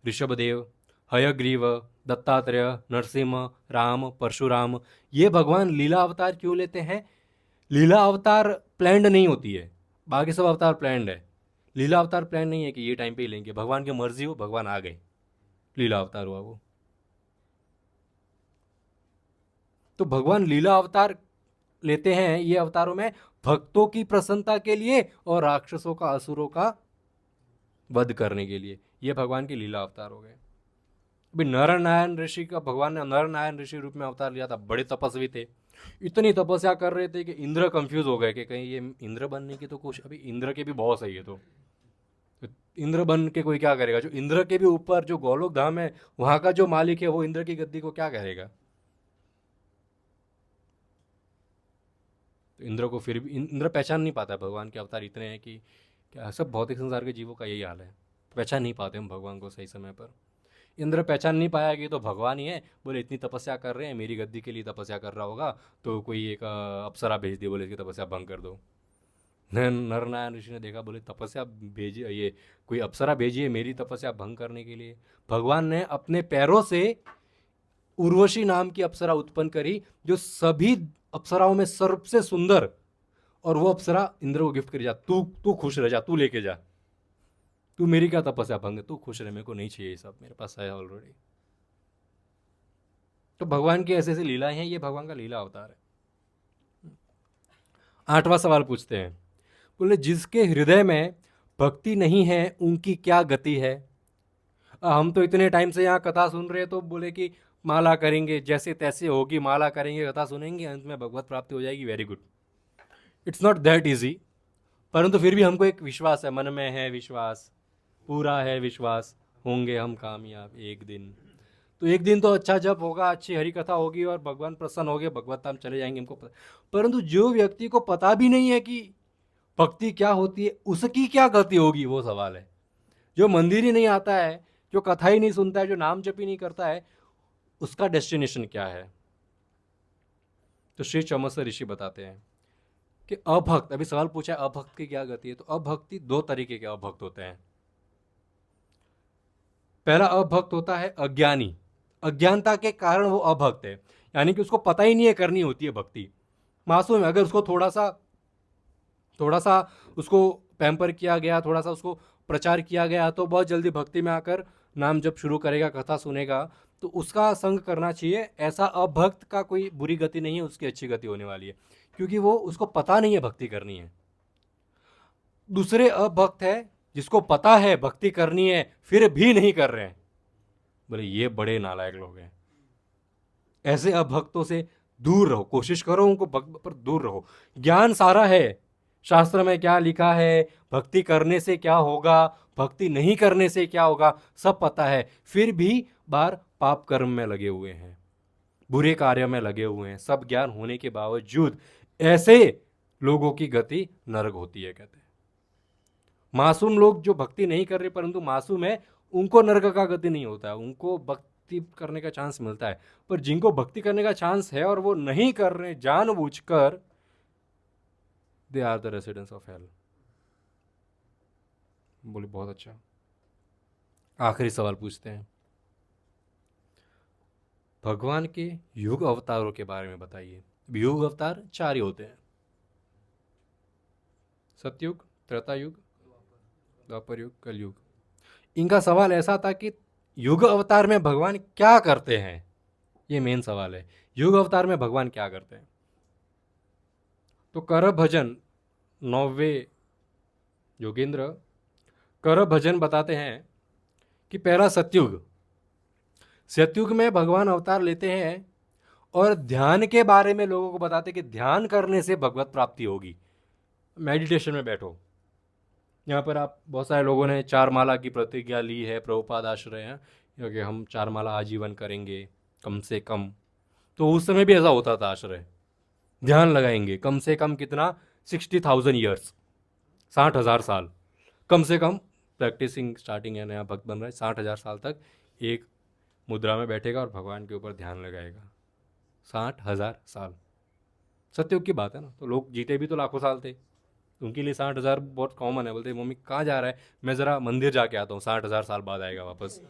ऋषभदेव, हयग्रीव, दत्तात्रेय, नरसिंह, राम, परशुराम, ये भगवान लीला अवतार क्यों लेते हैं? लीला अवतार प्लैंड नहीं होती है, बाकी सब अवतार प्लैंड है। लीला अवतार प्लान नहीं है कि ये टाइम पे ही लेंगे, भगवान की मर्जी हो, भगवान आ गए, लीला अवतार हुआ वो। तो भगवान लीला अवतार लेते हैं ये अवतारों में भक्तों की प्रसन्नता के लिए और राक्षसों का, असुरों का वध करने के लिए। ये भगवान की लीला अवतार हो गए। अभी नर नारायण ऋषि का, भगवान ने नर नारायण ऋषि रूप में अवतार लिया था। बड़े तपस्वी थे, इतनी तपस्या कर रहे थे कि इंद्र कंफ्यूज हो गए कि कहीं ये इंद्र बनने की तो कुछ, अभी इंद्र के भी बहुत सही है, तो इंद्र बन के कोई क्या करेगा? जो इंद्र के भी ऊपर जो गोलोक धाम है वहां का जो मालिक है वो इंद्र की गद्दी को क्या करेगा? तो इंद्र को फिर भी इंद्र पहचान नहीं पाता है। भगवान के अवतार इतने हैं कि क्या सब भौतिक संसार के जीवों का यही हाल है, पहचान नहीं पाते हम भगवान को सही समय पर। इंद्र पहचान नहीं पाया कि तो भगवान ही है। बोले इतनी तपस्या कर रहे हैं, मेरी गद्दी के लिए तपस्या कर रहा होगा, तो कोई एक अप्सरा भेज दिए, बोले इसकी तपस्या भंग कर दो। नर नारायण ऋषि ने देखा, बोले तपस्या भेजिए, ये कोई अप्सरा भेजिए मेरी तपस्या भंग करने के लिए। भगवान ने अपने पैरों से उर्वशी नाम की अप्सरा उत्पन्न करी, जो सभी अप्सराओं में सबसे सुंदर, और वो अप्सरा इंद्र को गिफ्ट कर जा, तू तू खुश रह जा, तू लेके जा, तू मेरी क्या तपस्या भंग, तू खुश रह, मेरे को नहीं चाहिए ये सब, मेरे पास है ऑलरेडी। तो भगवान की ऐसे ऐसी लीलाएं हैं, ये भगवान का लीला अवतार है। 8वां सवाल पूछते हैं, बोले जिसके हृदय में भक्ति नहीं है उनकी क्या गति है? हम तो इतने टाइम से यहाँ कथा सुन रहे हैं, तो बोले कि माला करेंगे, जैसे तैसे होगी, माला करेंगे, कथा सुनेंगे, अंत में भगवत प्राप्ति हो जाएगी, very good. It's not that easy. परंतु फिर भी हमको एक विश्वास है, मन में है विश्वास, पूरा है विश्वास, होंगे हम कामयाब एक दिन। तो एक दिन तो अच्छा जब होगा, अच्छी हरि कथा होगी और भगवान प्रसन्न हो गए, भगवत धाम चले जाएंगे, हमको पता। परंतु जो व्यक्ति को पता भी नहीं है कि भक्ति क्या होती है, उसकी क्या गति होगी, वो सवाल है। जो मंदिर ही नहीं आता है, जो कथा ही नहीं सुनता है, जो नाम जप ही नहीं करता है, उसका डेस्टिनेशन क्या है? तो श्री चमत्स ऋषि बताते हैं कि अभक्त, अभी सवाल पूछा है अभक्त की क्या गति है, तो अभक्ति 2 तरीके के अभक्त होते हैं। पहला अभक्त होता है अज्ञानी, अज्ञानता के कारण वो अभक्त है, यानी कि उसको पता ही नहीं है करनी होती है भक्ति। मासूम है, अगर उसको थोड़ा सा उसको पैम्पर किया गया, थोड़ा सा उसको प्रचार किया गया, तो बहुत जल्दी भक्ति में आकर नाम जब शुरू करेगा, कथा सुनेगा, तो उसका संग करना चाहिए। ऐसा अभक्त का कोई बुरी गति नहीं है, उसकी अच्छी गति होने वाली है, क्योंकि वो उसको पता नहीं है भक्ति करनी है। दूसरे अभक्त है जिसको पता है भक्ति करनी है फिर भी नहीं कर रहे हैं, बोले ये बड़े नालायक लोग हैं। ऐसे अभक्तों से दूर रहो, कोशिश करो उनको भक्त पर दूर रहो। ज्ञान सारा है, शास्त्र में क्या लिखा है, भक्ति करने से क्या होगा, भक्ति नहीं करने से क्या होगा, सब पता है, फिर भी बार पाप कर्म में लगे हुए हैं, बुरे कार्य में लगे हुए हैं। सब ज्ञान होने के बावजूद ऐसे लोगों की गति नरक होती है, कहते हैं। मासूम लोग जो भक्ति नहीं कर रहे परंतु मासूम है, उनको नरक का गति नहीं होता है, उनको भक्ति करने का चांस मिलता है। पर जिनको भक्ति करने का चांस है और वो नहीं कर रहे जानबूझकर, they are the residents of hell. बोले बहुत अच्छा। आखिरी सवाल पूछते हैं, भगवान के युग अवतारों के बारे में बताइए। युग अवतार 4 ही होते हैं, सतयुग, त्रेता युग, द्वापर युग, कलयुग। इनका सवाल ऐसा था कि युग अवतार में भगवान क्या करते हैं, ये मेन सवाल है। युग अवतार में भगवान क्या करते हैं? तो कर भजन 9वें योगेंद्र कर भजन बताते हैं कि पहला सतयुग, सतयुग में भगवान अवतार लेते हैं और ध्यान के बारे में लोगों को बताते कि ध्यान करने से भगवत प्राप्ति होगी। मेडिटेशन में बैठो। यहाँ पर आप बहुत सारे लोगों ने 4 माला की प्रतिज्ञा ली है, प्रभुपाद आश्रय हैं क्योंकि हम 4 माला आजीवन करेंगे कम से कम। तो उस समय भी ऐसा होता था, आश्रय ध्यान लगाएंगे कम से कम कितना, 60,000 ईयर्स, 60,000 साल कम से कम। प्रैक्टिसिंग स्टार्टिंग है, नया भक्त बन रहा है, 60,000 साल तक एक मुद्रा में बैठेगा और भगवान के ऊपर ध्यान लगाएगा। 60,000 साल सत्युग की बात है ना। तो लोग जीते भी तो लाखों साल थे, उनके लिए 60,000 बहुत कॉमन है। बोलते मम्मी कहाँ जा रहा है, मैं ज़रा मंदिर जाके आता हूँ, 60,000 साल बाद आएगा वापस।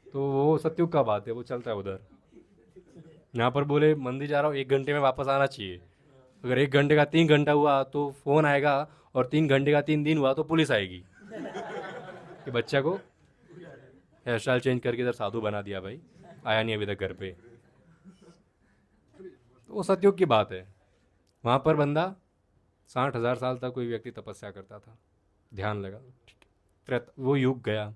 तो वो सत्युग का बात है, वो चलता है उधर। यहाँ पर बोले मंदिर जा रहा हूँ, 1 घंटे में वापस आना चाहिए। अगर 1 घंटे का 3 घंटा हुआ तो फ़ोन आएगा, और 3 घंटे का 3 दिन हुआ तो पुलिस आएगी कि बच्चा को हेयर स्टाइल चेंज करके इधर साधु बना दिया, भाई आया नहीं अभी तक घर पे। तो वो सतयुग की बात है। वहाँ पर बंदा 60,000 साल तक कोई व्यक्ति तपस्या करता था, ध्यान लगा, ठीक है। वो युग गया,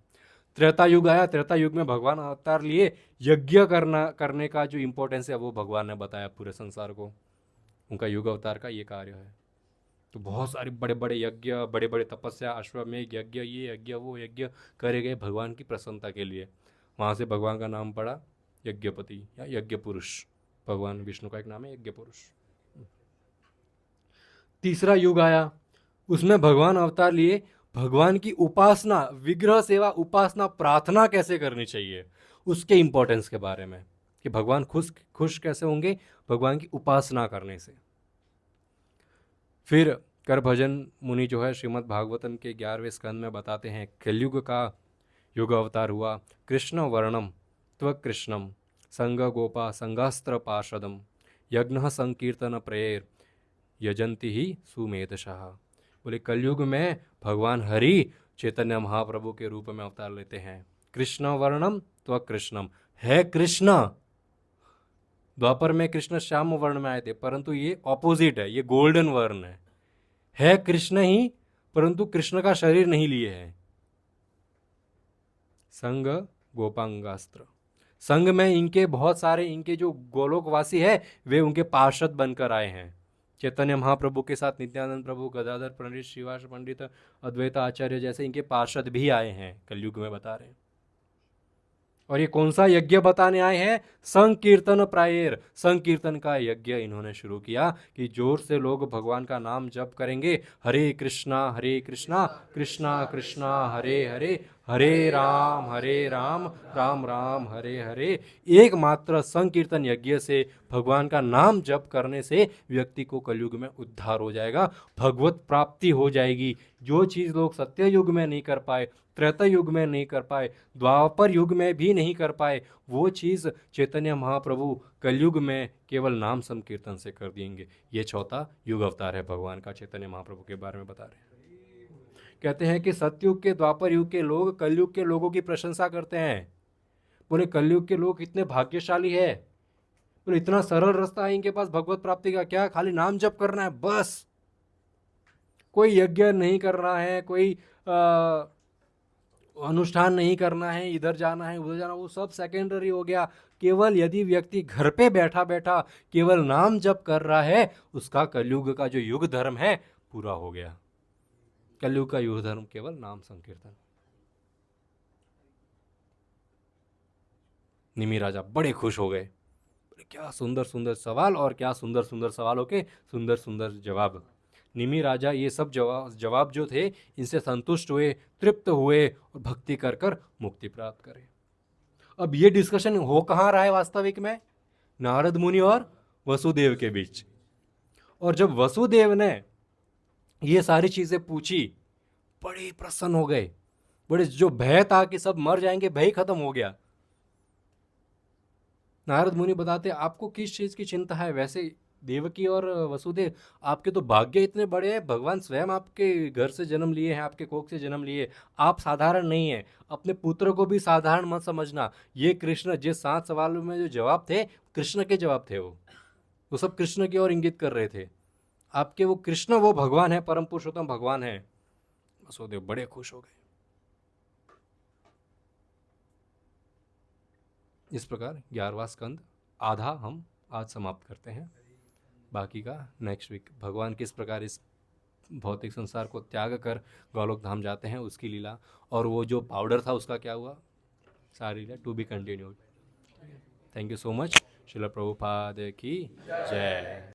त्रेता युग आया। त्रेता युग में भगवान अवतार लिए, यज्ञ करने का जो इम्पोर्टेंस है वो भगवान ने बताया पूरे संसार को। उनका युग अवतार का ये कार्य है। तो बहुत सारे बड़े बड़े यज्ञ, बड़े बड़े तपस्या, अश्वमेध यज्ञ, ये यज्ञ वो यज्ञ करे गए भगवान की प्रसन्नता के लिए। वहाँ से भगवान का नाम पड़ा यज्ञपति या यज्ञ पुरुष। भगवान विष्णु का एक नाम है यज्ञ पुरुष। तीसरा युग आया, उसमें भगवान अवतार लिए, भगवान की उपासना, विग्रह सेवा, उपासना, प्रार्थना कैसे करनी चाहिए उसके इंपॉर्टेंस के बारे में, कि भगवान खुश कैसे होंगे भगवान की उपासना करने से। फिर कर भजन मुनि जो है श्रीमद् भागवतम के 11वें स्कंद में बताते हैं, कलयुग का युग अवतार हुआ, कृष्ण वर्णम त्व कृष्णम संग गोपा संगास्त्र पार्षदम यज्ञ संकीर्तन प्रेर यजंती ही सुमेधशाह। बोले कलयुग में भगवान हरि चैतन्य महाप्रभु के रूप में अवतार लेते हैं। कृष्ण वर्णम त्व कृष्णम, है कृष्ण। द्वापर में कृष्ण श्याम वर्ण में आए थे, परंतु ये ऑपोजिट है, ये गोल्डन वर्ण है कृष्ण ही, परंतु कृष्ण का शरीर नहीं लिए है। संग गोपांगास्त्र, संग में इनके बहुत सारे, इनके जो गोलोकवासी है वे उनके पार्षद बनकर आए हैं। चैतन्य महाप्रभु के साथ नित्यानंद प्रभु, गदाधर पंडित, श्रीवास पंडित, अद्वैत आचार्य जैसे इनके पार्षद भी आए हैं, कलयुग में बता रहे हैं। और ये कौन सा यज्ञ बताने आए हैं? संकीर्तन प्रायर, संकीर्तन का यज्ञ इन्होंने शुरू किया कि जोर से लोग भगवान का नाम जप करेंगे, हरे कृष्णा कृष्णा कृष्णा हरे हरे, हरे राम राम राम हरे हरे। एकमात्र संकीर्तन यज्ञ से, भगवान का नाम जप करने से व्यक्ति को कलयुग में उद्धार हो जाएगा, भगवत प्राप्ति हो जाएगी। जो चीज़ लोग सत्य युग में नहीं कर पाए, त्रेता युग में नहीं कर पाए, द्वापर युग में भी नहीं कर पाए, वो चीज़ चैतन्य महाप्रभु कलयुग में केवल नाम संकीर्तन से कर देंगे। ये चौथा युग अवतार है भगवान का, चैतन्य महाप्रभु के बारे में बता रहे हैं। कहते हैं कि सतयुग के, द्वापर युग के लोग कलयुग के लोगों की प्रशंसा करते हैं। बोले कलयुग के लोग कितने भाग्यशाली है, बोले इतना सरल रास्ता है इनके पास भगवत प्राप्ति का, क्या खाली नाम जप करना है बस। कोई यज्ञ नहीं करना है, कोई अनुष्ठान नहीं करना है, इधर जाना है उधर जाना, वो सब सेकेंडरी हो गया। केवल यदि व्यक्ति घर पे बैठा बैठा केवल नाम जप कर रहा है, उसका कलयुग का जो युग धर्म है पूरा हो गया। कलयुग का युग धर्म केवल नाम संकीर्तन। निमि राजा बड़े खुश हो गए, क्या सुंदर सुंदर सवाल और क्या सुंदर सुंदर सवालों के सुंदर सुंदर जवाब। निमि राजा ये सब जवाब जो थे इनसे संतुष्ट हुए, तृप्त हुए और भक्ति कर कर मुक्ति प्राप्त करे। अब ये डिस्कशन हो कहाँ रहा है वास्तविक में? नारद मुनि और वसुदेव के बीच। और जब वसुदेव ने ये सारी चीजें पूछी, बड़े प्रसन्न हो गए, बड़े जो भय था कि सब मर जाएंगे, भय खत्म हो गया। नारद मुनि बताते आपको किस चीज की चिंता है? वैसे देवकी और वसुदेव आपके तो भाग्य इतने बड़े हैं, भगवान स्वयं आपके घर से जन्म लिए हैं, आपके कोख से जन्म लिए। आप साधारण नहीं है, अपने पुत्र को भी साधारण मत समझना। ये कृष्ण जिस 7 सवालों में जो जवाब थे, कृष्ण के जवाब थे। वो सब कृष्ण की ओर इंगित कर रहे थे। आपके वो कृष्ण, वो भगवान है, परम पुरुषोत्तम भगवान है। वसुदेव बड़े खुश हो गए। इस प्रकार 11वां स्कंद आधा हम आज समाप्त करते हैं, बाकी का नेक्स्ट वीक। भगवान किस प्रकार इस भौतिक संसार को त्याग कर गौलोक धाम जाते हैं उसकी लीला, और वो जो पाउडर था उसका क्या हुआ, सारी लीला to be continued. Thank you so much. Srila Prabhupada की जय।